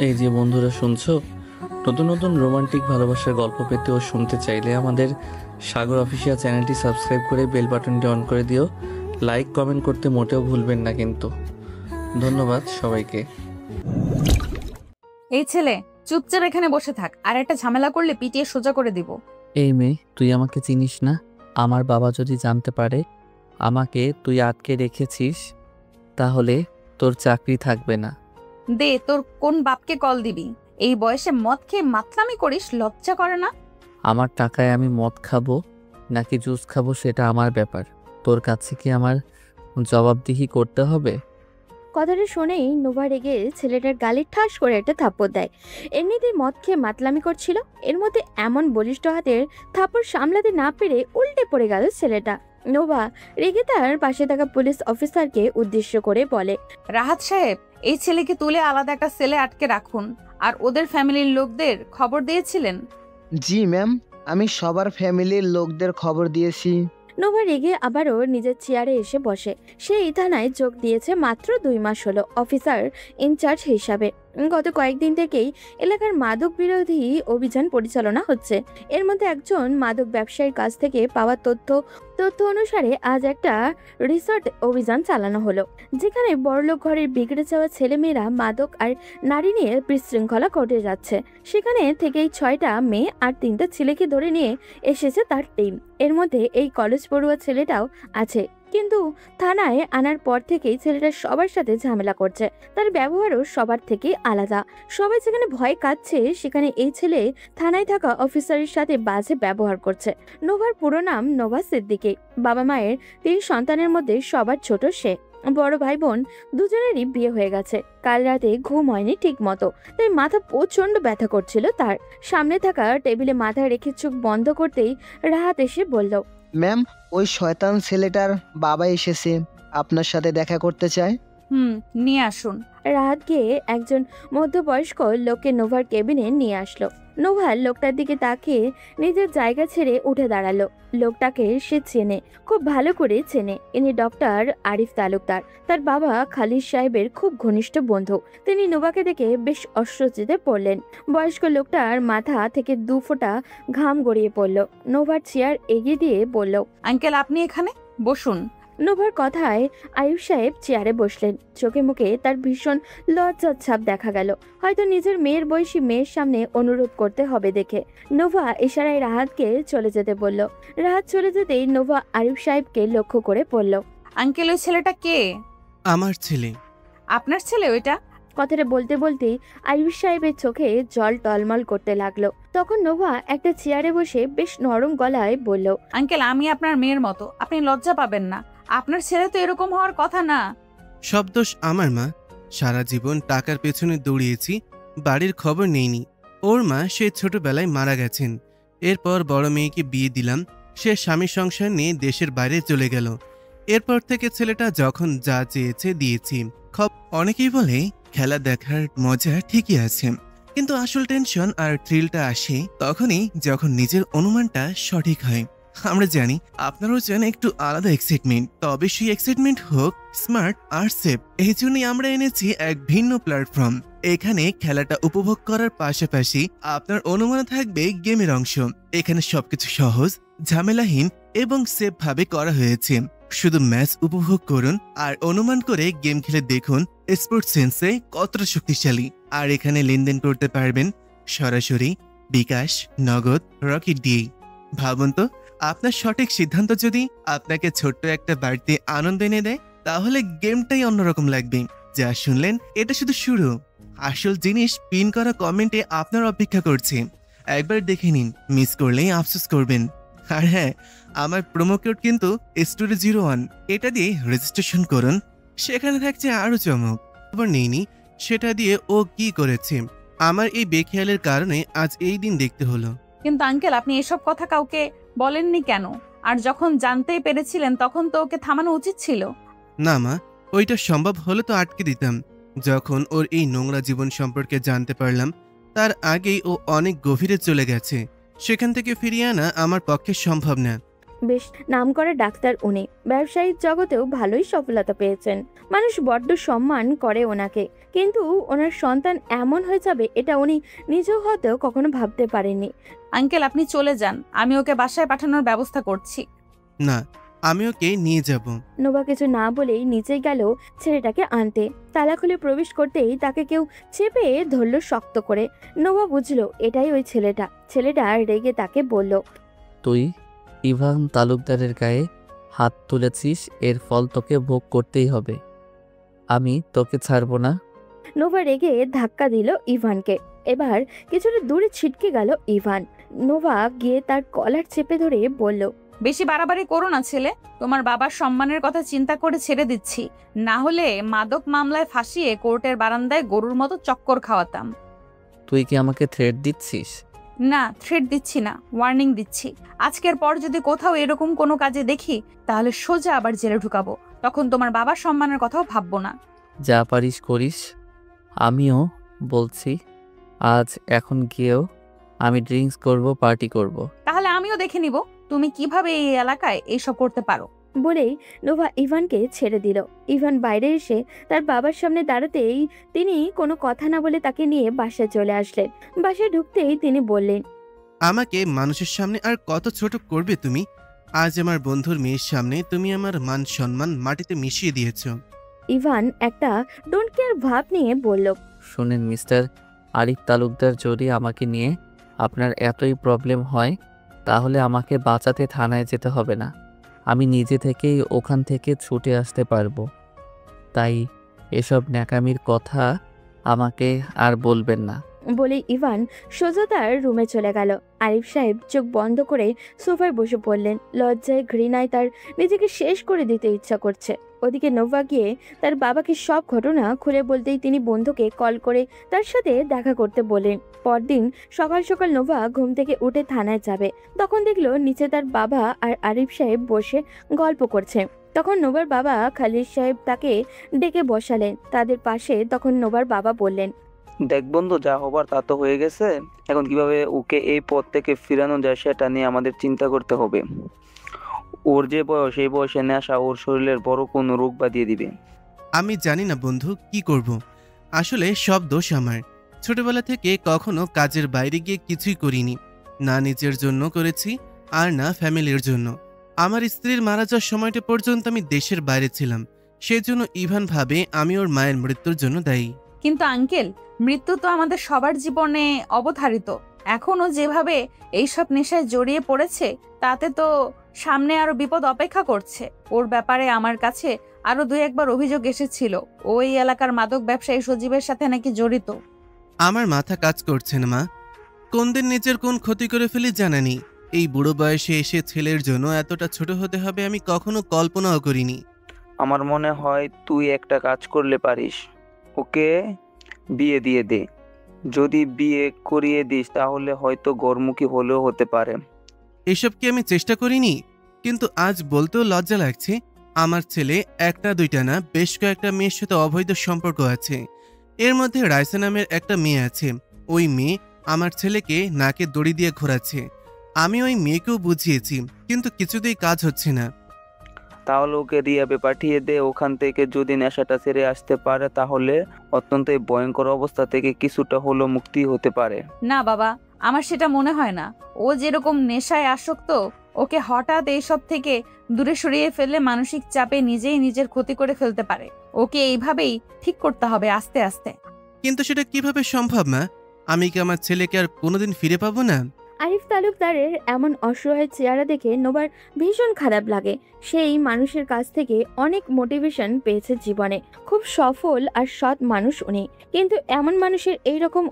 এই যে বন্ধুরা শুনছো, নতুন নতুন রোমান্টিক ভালোবাসার গল্প পেতে ও শুনতে চাইলে আমাদের সাগর অফিসিয়াল চ্যানেলটি সাবস্ক্রাইব করে বেল বাটনটি অন করে দিও। লাইক কমেন্ট করতে মোটেও ভুলবেন না কিন্তু। ধন্যবাদ সবাইকে। এই ছেলে চুপচাপ এখানে বসে থাক, আর একটা ঝামেলা করলে পিটিয়ে সোজা করে দিব। এই মেয়ে, তুই আমাকে চিনিস না? আমার বাবা যদি জানতে পারে আমাকে তুই আটকে রেখেছিস, তাহলে তোর চাকরি থাকবে না। দে, তোর কোন বাপকে কল দিবি? এই বয়সে মদ খেয়ে মাতলামি করিস, লজ্জা করে না? আমার টাকায় আমি মদ খাবো নাকি জুস খাবো সেটা আমার ব্যাপার। তোর কাছে কি আমার জবাবদিহি করতে হবে? কথাটা শুনেই নোভা রেগে ছেলেটার গালে ঠাস করে একটা থাপ্পড় দেয়। এমনিতেই মদ খেয়ে মাতলামি করছিল, এর মধ্যে এমন বলিষ্ঠ হাতের থাপ্পড় সামলাতে না পেরে উল্টে পড়ে গেল ছেলেটা। নোভা রেগে তার পাশে থাকা পুলিশ অফিসারকে উদ্দেশ্য করে বলে, রাহাত সাহেব, এই ছেলেকে তুলে আলাদা একটা সেলে আটকে রাখুন। আর ওদের ফ্যামিলির লোকদের খবর দিয়েছিলেন? জি ম্যাম, আমি সবার ফ্যামিলির লোকদের খবর দিয়েছি। নোভা রেগে আবারও নিজের চেয়ারে এসে বসে। সে এই থানায় যোগ দিয়েছে মাত্র 2 মাস হলো অফিসার ইনচার্জ হিসাবে। গত কয়েকদিন থেকেই এলাকার মাদক বিরোধী অভিযান পরিচালনা হচ্ছে। এর মধ্যে একজন মাদক ব্যবসায়ীর কাছ থেকে পাওয়া তথ্য অনুসারে আজ একটা রিসর্ট অভিযান চালানো হলো, যেখানে বড়লোক ঘরের বিগড়ে যাওয়া ছেলেমেয়েরা মাদক আর নারী নিয়ে বিশৃঙ্খলা ঘটে যাচ্ছে। সেখানে থেকেই 6টা মেয়ে আর 3টা ছেলেকে ধরে নিয়ে এসেছে তার টিম। এর মধ্যে এই কলেজ পড়ুয়া ছেলেটাও আছে, কিন্তু থানায় আনার পর থেকেই ছেলেটা সবার সাথে ঝামেলা করছে। তার ব্যবহারও সবার থেকে আলাদা। সবাই যেখানে ভয় কাচ্ছে, সেখানে এই ছেলে থানায় থাকা অফিসারের সাথে বাজে ব্যবহার করছে। নোভার পুরো নাম নোভা সিদ্দিকী। বাবা মায়ের 3 সন্তানের মধ্যে সবার ছোট সে। বড় ভাই বোন দুজনেরই বিয়ে হয়ে গেছে। কাল রাতে ঘুম হয়নি ঠিক মতো, তাই মাথা প্রচন্ড ব্যথা করছিল তার। সামনে থাকা টেবিলে মাথা রেখে চোখ বন্ধ করতেই রাহাত এসে বলল, ম্যাম, ওই শয়তান ছেলেটার বাবা এসেছে, আপনার সাথে দেখা করতে চায়। নিয়ে আসুন। রাহাত গিয়ে একজন মধ্যবয়স্ক লোককে নোভার কেবিনে নিয়ে আসলো। নোভা লোকটার দিকে তাকিয়ে নিজের জায়গা ছেড়ে উঠে দাঁড়ালো। লোকটাকে সে চেনে, খুব ভালো করে চেনে। ইনি ডক্টর আরিফ তালুকদার, তার বাবা খালিদ সাহেবের খুব ঘনিষ্ঠ বন্ধু। তিনি নোভাকে দেখে বেশ অস্বস্তিতে পড়লেন। বয়স্ক লোকটার মাথা থেকে 2 ফোঁটা ঘাম গড়িয়ে পড়ল। নোভার চেয়ার এগিয়ে দিয়ে বলল, আঙ্কেল, আপনি এখানে বসুন। নোভার কথায় আয়ুব সাহেব চেয়ারে বসলেন। চোখে মুখে তার ভীষণ লজ্জার ছাপ দেখা গেল, হয়তো নিজের মেয়ের বয়সী মেয়ের সামনে অনুরোধ করতে হবে দেখে। নোভা ইশারায় রাহাতকে চলে যেতে বলল। রাহাত চলে যেতেই নোভা আয়ুব সাহেবকে লক্ষ্য করে বলল, আঙ্কেল, ওই ছেলেটা কে? আমার ছেলে। আপনার ছেলে ওইটা? কথাটা বলতে বলতেই আয়ুব সাহেবের চোখে জল টলমল করতে লাগলো। তখন নোভা একটা চেয়ারে বসে বেশ নরম গলায় বলল, আঙ্কেল, আমি আপনার মেয়ের মতো, আপনি লজ্জা পাবেন না। আপনার ছেলে তো এরকম হওয়ার কথা না। সব দোষ আমার মা। সারা জীবন টাকার পেছনে দৌড়িয়েছি, বাড়ির খবর নেইনি। ওর মা সে ছোটবেলায় মারা গেছেন। এরপর বড় মেয়েকে বিয়ে দিলাম, সে স্বামী সংসার নিয়ে দেশের বাইরে চলে গেল। এরপর থেকে ছেলেটা যখন যা চেয়েছে দিয়েছি। অনেকেই বলে খেলা দেখার মজা ঠিকই আছে, কিন্তু আসল টেনশন আর থ্রিলটা আসে তখনই যখন নিজের অনুমানটা সঠিক হয়। আমরা জানি আপনারাও চান একটু আলাদা এক্সাইটমেন্ট, তবে সেই এক্সাইটমেন্ট হোক স্মার্ট আর সেফ। এই জন্যই আমরা এনেছি এক ভিন্ন প্ল্যাটফর্ম। এখানে খেলাটা উপভোগ করার পাশাপাশি আপনার অনুমান থাকবে গেমের অংশ। এখানে সবকিছু সহজ, ঝামেলাহীন এবং সেফ ভাবে করা হয়েছে। শুধু ম্যাচ উপভোগ করুন আর অনুমান করে গেম খেলে দেখুন স্পোর্টস সেন্সে কতটা শক্তিশালী। আর এখানে লেনদেন করতে পারবেন সরাসরি, বিকাশ, নগদ, রকেট দিয়ে। ভাবুন তো, আপনার সঠিক সিদ্ধান্ত যদি আপনাকে ছোট্ট একটা বাড়িতে আনন্দ এনে দেয়, তাহলে গেমটাই অন্যরকম লাগবে। যা শুনলেন এটা শুধু শুরু, আসল জিনিস পিন করা কমেন্টে আপনার অপেক্ষা করছে। একবার দেখে নিন, মিস করলেই আফসোস করবেন। আর হ্যাঁ, আমার প্রোমো কোড কিন্তু Story01, এটা দিয়ে রেজিস্ট্রেশন করুন। সেখানে থাকছে আরো চমক। খবর নেইনি সেটা দিয়ে ও কি করেছে। আমার এই বেখেয়ালের কারণে আজ এই দিন দেখতে হলো। কিন্তু আঙ্কেল, আপনি এসব কথা কাউকে বলেননি কেন? আর যখন জানতেই পেরেছিলেন তখন তো ওকে থামানো উচিত ছিল। না মা, ওইটা সম্ভব হলে তো আটকে দিতাম। যখন ওর এই নোংরা জীবন সম্পর্কে জানতে পারলাম, তার আগেই ও অনেক গভীরে চলে গেছে। সেখান থেকে ফিরিয়ে আনা আমার পক্ষে সম্ভব না। বেশ নামকরা ডাক্তার উনি, ব্যবসায়িক জগতেও ভালোই সফলতা পেয়েছেন। মানুষ বড্ড সম্মান করে ওনাকে, কিন্তু ওনার সন্তান এমন হয়ে যাবে এটা উনি নিজেও হয়তো কখনো ভাবতে পারেননি। আঙ্কেল আপনি চলে যান, আমি ওকে বাসায় পাঠানোর ব্যবস্থা করছি। না, আমি ওকে নিয়ে যাব। নোভা কিছু না বলেই নিচে গেল ছেলেটাকে আনতে। তালা খুলে প্রবেশ করতেই তাকে কেউ চেপে ধরল শক্ত করে। নোভা বুঝলো এটাই ওই ছেলেটা। ছেলেটা রেগে তাকে বলল, তুই ইভান তালুকদারের গায়ে হাত তুলেছিস, এর ফল তোকে ভোগ করতেই হবে। আমি তোকে ছাড়বো না। নোভা রেগে ধাক্কা দিল ইভানকে। এবার কিছুটা দূরে ছিটকে গেল ইভান। নোভা গিয়ে তার কলার চেপে ধরে বলল, বেশি বাড়াবাড়ি করো না ছেলে, তোমার বাবার সম্মানের কথা চিন্তা করে ছেড়ে দিচ্ছি, না হলে মাদক মামলায় ফাঁসিয়ে কোর্টের বারান্দায় গরুর মতো চক্কর খাওয়াতাম। তুই কি আমাকে থ্রেট দিচ্ছিস? না, থ্রেট দিচ্ছি না, ওয়ার্নিং দিচ্ছি। আজকের পর যদি কোথাও এরকম কোনো কাজে দেখি তাহলে সোজা আবার জেলে ঢুকাবো, তখন তোমার বাবার সম্মানের কথাও ভাববো না। যা পারিস করিস। আমিও বলছি, আজ এখন গিয়েও আমি ড্রিঙ্কস করব, পার্টি করব। তাহলে আমিও দেখে নিব তুমি কিভাবে এই এলাকায় এইসব করতে পারো। বলেই নোভা ইভানকে ছেড়ে দিল। ইভান বাইরে এসে তার বাবার সামনে দাঁড়াতেই তিনি কোনো কথা না বলে তাকে নিয়ে বাসায় চলে আসলেন। বাসায় ঢুকতেই তিনি বললেন, আমাকে মানুষের সামনে আর কত ছোট করবে তুমি? আজ আমার বন্ধুর মেয়ের সামনে তুমি আমার মান সম্মান মাটিতে মিশিয়ে দিয়েছো। ইভান একটা ডোন্ট কেয়ার ভাব নিয়ে বলল, শুনেন মিস্টার আরিফ তালুকদার, যদি আমাকে নিয়ে আপনার এতই প্রবলেম হয় তাহলে আমাকে বাঁচাতে থানায় যেতে হবে না, আমি নিজে থেকেই ওখান থেকে ছুটে আসতে পারবো। তাই এসব ন্যাকামির কথা আমাকে আর বলবেন না। বলে ইভান সোজা তার রুমে চলে গেল। আরিফ সাহেব চোখ বন্ধ করে সোফায় বসে পড়লেন। লজ্জায় ঘৃণায় তার নিজেকে শেষ করে দিতে ইচ্ছা করছে। ওদিকে নোভা গিয়ে তার বাবাকে সব ঘটনা খুলে বলতেই তিনি বন্ধুকে কল করে তার সাথে দেখা করতে বলেন। পরদিন সকাল সকাল নোভা ঘুম থেকে উঠে থানায় যাবে। তখন দেখলো নিচে তার বাবা আর আরিফ সাহেব বসে গল্প করছে। তখন নোভার বাবা খালিদ সাহেব তাকে ডেকে বসালেন তাদের পাশে। তখন নোভার বাবা বললেন, দেখ বন্ধু, যা হবার তা তো হয়ে গেছে, এখন কিভাবে ওকে এই পথ থেকে ফিরানো যায় সেটা নিয়ে আমাদের চিন্তা করতে হবে। ওর যে বয়স, এই বয়সে নেশা ওর শরীরের বড় কোনো রোগ বাঁধিয়ে দিবে। আমি জানি না বন্ধু, কি করব। আসলে সব দোষ আমার। ছোটবেলা থেকে কখনো কাজের বাইরে গিয়ে কিছুই করিনি, না নিজের জন্য করেছি আর না ফ্যামিলির জন্য। আমার স্ত্রীর মারা যাওয়ার সময়টা পর্যন্ত আমি দেশের বাইরে ছিলাম, সেজন্য ইভান ভাবে আমি ওর মায়ের মৃত্যুর জন্য দায়ী। কিন্তু আঙ্কেল, মৃত্যু তো আমাদের সবার জীবনে অবধারিত। এখনো যেভাবে এইসব নেশায় জড়িয়ে পড়েছে তাতে তো সামনে আরো বিপদ অপেক্ষা করছে। ওর ব্যাপারে আমার কাছে আরো 2-1বার অভিযোগ এসেছিল, ওই এলাকার মাদক ব্যবসায়ী সজীবের সাথে নাকি জড়িত। আমার মাথা কাজ করছে না মা, কোন দিন নিজের কোন ক্ষতি করে ফেলি জানা নেই। এই বুড়ো বয়সে এসে ছেলের জন্য এতটা ছোট হতে হবে আমি কখনো কল্পনাও করিনি। আমার মনে হয় তুই একটা কাজ করলে পারিস, ওকে বিয়ে দিয়ে দে। যদি বিয়ে করিয়ে দিস তাহলে হয়তো গরমুখী হলেও হতে পারে। এসব কি আমি চেষ্টা করিনি? কিন্তু আজ বলতেও লজ্জা লাগছে, আমার ছেলে একটা দুইটা না বেশ কয়েকটা মেয়ের সাথে অবৈধ সম্পর্ক আছে। এর মধ্যে রাইসা নামের একটা মেয়ে আছে। ওই মেয়ে আমার ছেলেকে নাকে দড়ি দিয়ে ঘোরাচ্ছে। আমি ওই মেয়েকেও বুঝিয়েছি, কিন্তু কিছুতেই কাজ হচ্ছে না। তাহলে ওকে রিয়াবে পাঠিয়ে দে। ওখান থেকে যদি নেশাটা ছেড়ে আসতে পারে তাহলে অত্যন্ত ভয়ঙ্কর অবস্থা থেকে কিছুটা হলো মুক্তি হতে পারে। না বাবা, আমার সেটা মনে হয় না। ও যেরকম নেশায় আসক্ত, ওকে হঠাৎ এইসব থেকে দূরে সরিয়ে ফেললে মানসিক চাপে নিজেই নিজের ক্ষতি করে ফেলতে পারে। ওকে এইভাবেই ঠিক করতে হবে আস্তে আস্তে। কিন্তু সেটা কিভাবে সম্ভব মা? আমি কি আমার ছেলেকে আর কোনোদিন ফিরে পাবো না? আরিফ তালুকদারের এমন অসহায় চেহারা দেখে নোভার ভীষণ খারাপ লাগে। সেই মানুষের কাছ থেকে অনেক মোটিভেশন পেয়েছে জীবনে। খুব সফল আর সৎ মানুষ উনি, কিন্তু এমন মানুষের এইরকম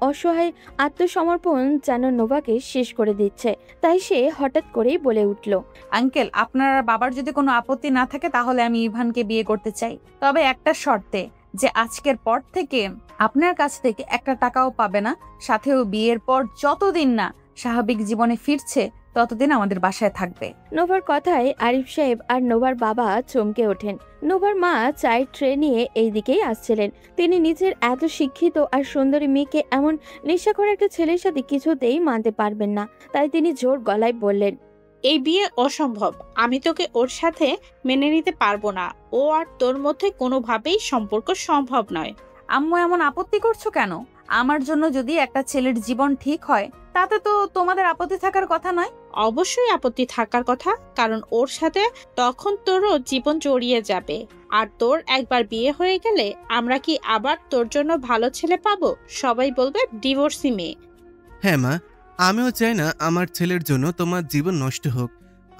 অসহায় আত্মসমর্পণ যেন নোভাকে শেষ করে দিচ্ছে। তাই সে হঠাৎ করেই বলে উঠল, আঙ্কেল, আপনার বাবার যদি কোনো আপত্তি না থাকে তাহলে আমি ইভানকে বিয়ে করতে চাই, তবে একটা শর্তে, যে আজকের পর থেকে আপনার কাছ থেকে একটা টাকাও পাবে না, সাথেও বিয়ের পর যতদিন না স্বাভাবিক জীবনে ফিরছে ততদিন আমাদের বাসায় থাকবে। নোভার কথায় আরিফ সাহেব আর নোভার বাবা চমকে ওঠেন। নোভার মা চায়ের ট্রে নিয়ে এই দিকেই আসছিলেন। তিনি নিজের এত শিক্ষিত আর সুন্দরী মেয়েকে এমন নেশাখোর একটা ছেলের সাথে কিছুতেই মানতে পারবেন না। তাই তিনি জোর গলায় বললেন, এই বিয়ে অসম্ভব। আমি তোকে ওর সাথে মেনে নিতে পারবো না। ও আর তোর মধ্যে কোনোভাবেই সম্পর্ক সম্ভব নয়। আম্মু এমন আপত্তি করছো কেন? আমার জন্য যদি একটা ছেলের জীবন ঠিক হয় তাতে তো তোমাদের আপত্তি থাকার কথা নয়। অবশ্যই আপত্তি থাকার কথা, কারণ ওর সাথে তখন তোরও জীবন জড়িয়ে যাবে। আর তোর একবার বিয়ে হয়ে গেলে আমরা কি আবার তোর জন্য ভালো ছেলে পাবো? সবাই বলবে ডিভোর্সি মেয়ে। হ্যাঁ মা, আমিও চাই না আমার ছেলের জন্য তোমার জীবন নষ্ট হোক।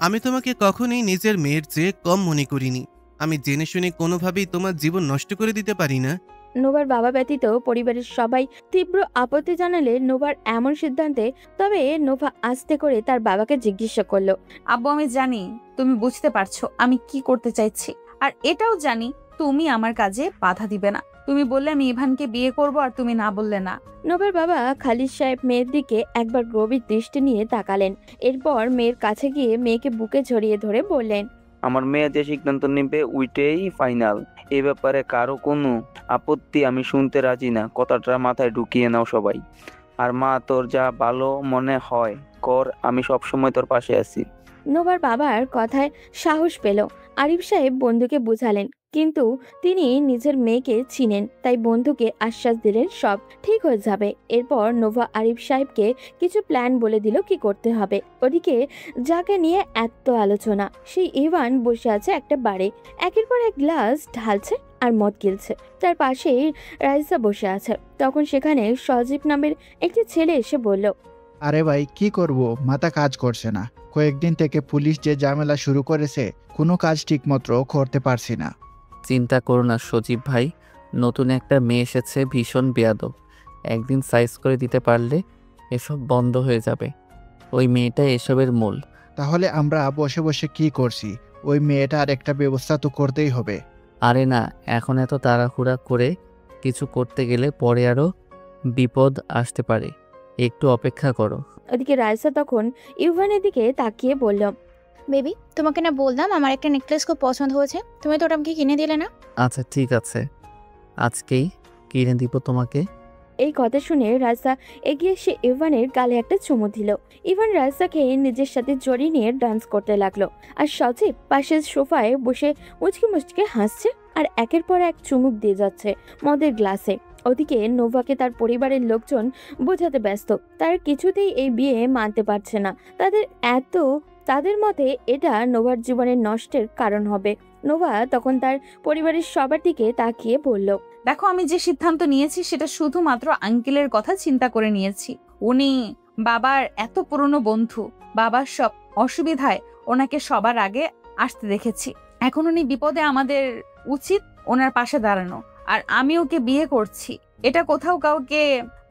আমি তোমাকে কখনোই নিজের মেয়ের চেয়ে কম মনে করিনি। আমি জেনে শুনে কোনোভাবেই তোমার জীবন নষ্ট করে দিতে পারি না। নোভার বাবা ব্যতীত পরিবারের সবাই তীব্র আপত্তি জানালে নোভার এমন সিদ্ধান্তে তবে নোভা আস্তে করে তার বাবাকে জিজ্ঞাসা করলো। আব্বু, আমি জানি তুমি বুঝতে পারছো আমি কি করতে চাইছি, আর এটাও জানি তুমি আমার কাজে বাধা দিবে না। তুমি বললে আমি ইভানকে বিয়ে করব, আর তুমি না বললে না। নোভার বাবা খালিদ সাহেব মেয়ের দিকে একবার গভীর দৃষ্টি নিয়ে তাকালেন। এরপর মেয়ের কাছে গিয়ে মেয়েকে বুকে জড়িয়ে ধরে বললেন, আমার মেয়ে যে সিদ্ধান্ত নেবে ওইটাই ফাইনাল। এ ব্যাপারে কারো কোনো আপত্তি আমি শুনতে রাজি না। কথাটা মাথায় ঢুকিয়ে নাও সবাই। আর মা, তোর যা ভালো মনে হয় কর, আমি সবসময় তোর পাশে আছি। নোভার বাবার কথায় সাহস পেল। আরিফ সাহেব বন্ধুকে বুঝালেন, কিন্তু তিনি নিজের মেয়েকে চিনেন, তাই বন্ধুকে আশ্বাস দিলেন সব ঠিক হয়ে যাবে। এরপর নোভা আরিফ সাহেবকে কিছু প্ল্যান বলে দিল কি করতে হবে। ওদিকে যাকে নিয়ে এত আলোচনা, সেই ইভান বসে আছে একটা বারে, একের পর এক গ্লাস ঢালছে আর মদ গিলছে। তার পাশেই রাইসা বসে আছে। তখন সেখানে সজীব নামের একটি ছেলে এসে বলল, আরে ভাই, কি করব, মাথা কাজ করছে না। কয়েকদিন থেকে পুলিশ যে ঝামেলা শুরু করেছে, কোনো কাজ ঠিকমতো করতে পারছি না। চিন্তা করো না সজীব ভাই, নতুন একটা মেয়ে এসেছে, ভীষণ বেয়াদব। একদিন সাইজ করে দিতে পারলে এসব বন্ধ হয়ে যাবে। ওই মেয়েটা এসবের মূল। তাহলে আমরা বসে বসে কি করছি? ওই মেয়েটার একটা ব্যবস্থা তো করতেই হবে। আরে না, এখন এত তাড়াহুড়া করে কিছু করতে গেলে পরে আরও বিপদ আসতে পারে। একটু অপেক্ষা করো। ওদিকে রাইসা তখন ইভানের দিকে তাকিয়ে বলল, বেবি, তোমাকে না বললাম আমার একটা নেকলেস খুব পছন্দ হয়েছে, তুমি তো ওটা আমাকে কিনে দিলে না? আচ্ছা ঠিক আছে, আজকেই কিনে দিব তোমাকে। এই কথা শুনে রাইসা এগিয়ে এসে ইভানের গালে একটা চুমু দিল। ইভান রাইসাকে নিজের সাথে জড়িয়ে নিয়ে ডান্স করতে লাগলো, আর সজীব পাশের সোফায় বসে মুচকি মুচকি হাসছে আর একের পর এক চুমুক দিয়ে যাচ্ছে মদের গ্লাসে। ওদিকে নোভাকে তার পরিবারের লোকজন বোঝাতে ব্যস্ত, তার কিছুতেই এই বিয়ে মানতে পারছে না। তাদের মতে এটা নোভার জীবনের নষ্টের কারণ হবে। নোভা তখন তার পরিবারের সবার দিকে তাকিয়ে বলল, দেখো, আমি যে সিদ্ধান্ত নিয়েছি সেটা শুধুমাত্র আঙ্কেলের কথা চিন্তা করে নিয়েছি। উনি বাবার এত পুরনো বন্ধু, বাবার সব অসুবিধায় ওনাকে সবার আগে আসতে দেখেছি। এখন উনি বিপদে, আমাদের উচিত ওনার পাশে দাঁড়ানো। আর আমি ওকে বিয়ে করছি, এটা কোথাও কাউকে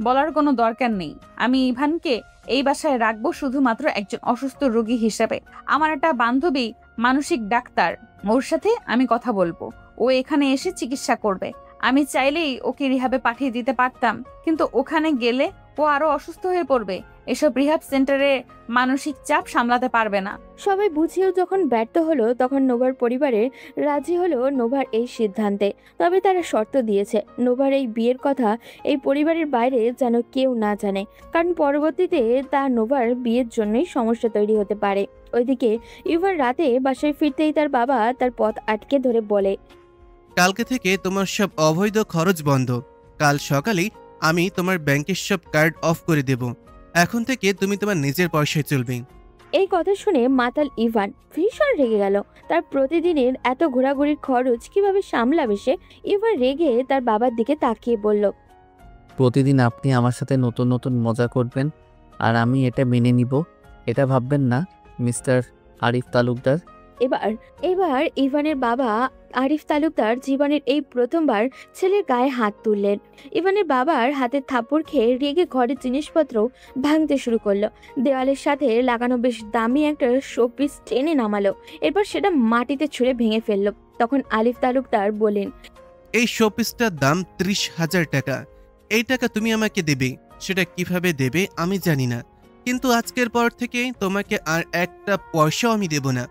বলার কোনো দরকার নেই। আমি ইভানকে এই বাসায় রাখবো শুধুমাত্র একজন অসুস্থ রোগী হিসেবে। আমার একটা বান্ধবী মানসিক ডাক্তার, ওর সাথে আমি কথা বলবো। ও এখানে এসে চিকিৎসা করবে। আমি চাইলেই ওকে রিহাবে পাঠিয়ে দিতে পারতাম, কিন্তু ওখানে গেলে ও আরো অসুস্থ হয়ে পড়বে। এসব রিহাব সেন্টারে মানসিক চাপ সামলাতে পারবে না। সবাই বুঝিয়েও যখন ব্যর্থ হলো, তখন নোভার পরিবারে রাজি হলো নোভার এই সিদ্ধান্তে। তবে তারা শর্ত দিয়েছে, নোভার এই বিয়ের কথা এই পরিবারের বাইরে যেন কেউ না জানে, কারণ পরবর্তীতে তা নোভার বিয়ের জন্যই সমস্যা তৈরি হতে পারে। ওইদিকে ইভান রাতে বাসায় ফিরতেই তার বাবা তার পথ আটকে ধরে বলে, কালকে থেকে তোমার সব অবৈধ খরচ বন্ধ। কাল সকালেই আমি তোমার ব্যাংকের সব কার্ড অফ করে দেব। এখন থেকে তুমি তোমার নিজের পয়সায় চলবে। এই কথা শুনে মাতাল ইভান ভীষণ রেগে গেল। তার প্রতিদিনের এত ঘোরাঘুরির খরচ কিভাবে সামলাবে সে? ইভান রেগে তার বাবার দিকে তাকিয়ে বলল, প্রতিদিন আপনি আমার সাথে নতুন নতুন মজা করবেন আর আমি এটা মেনে নিব, এটা ভাববেন না মিস্টার আরিফ তালুকদার। এবার ইভানের বাবা আরিফ তালুকদার জীবনের এই প্রথমবার ছেলের গায়ে হাত তুললেন। ইভানের বাবার হাতে থাপ্পড় খেয়ে রেগে ঘরের জিনিসপত্র ভাঙতে শুরু করলো। দেওয়ালের সাথে লাগানো বেশ দামি একটা শোপিস টেনে নামালো, এরপর সেটা মাটিতে ছুঁড়ে ভেঙে ফেললো। তখন আরিফ তালুকদার বলেন, এই শোপিসটার দাম 30,000 টাকা। এই টাকা তুমি আমাকে দেবে। সেটা কিভাবে দেবে আমি জানি না, কিন্তু আজকের পর থেকে তোমাকে আর একটা পয়সাও আমি দেব না।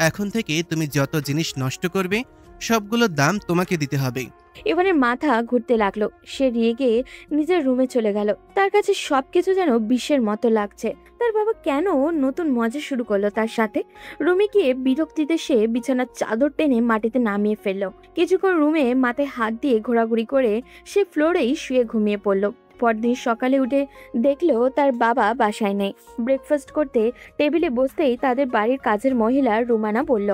এখন থেকে তুমি যত জিনিস নষ্ট করবে সবগুলোর দাম তোমাকে দিতে হবে। ইভানের মাথা ঘুরতে লাগলো। সে রেগে নিজের রুমে চলে গেল। তার কাছে সবকিছু যেন বিশ্বের মতো লাগছে। তার বাবা কেন নতুন মজা শুরু করলো তার সাথে? রুমে গিয়ে বিরক্তিতে সে বিছানার চাদর টেনে মাটিতে নামিয়ে ফেললো। কিছুক্ষণ রুমে মাথায় হাত দিয়ে ঘোরাঘুরি করে সে ফ্লোরেই শুয়ে ঘুমিয়ে পড়লো। পরদিন সকালে উঠে দেখলো তার বাবা বাসায় নেই। ব্রেকফাস্ট করতে টেবিলে বসতেই তাদের বাড়ির কাজের মহিলা রুমানা বলল,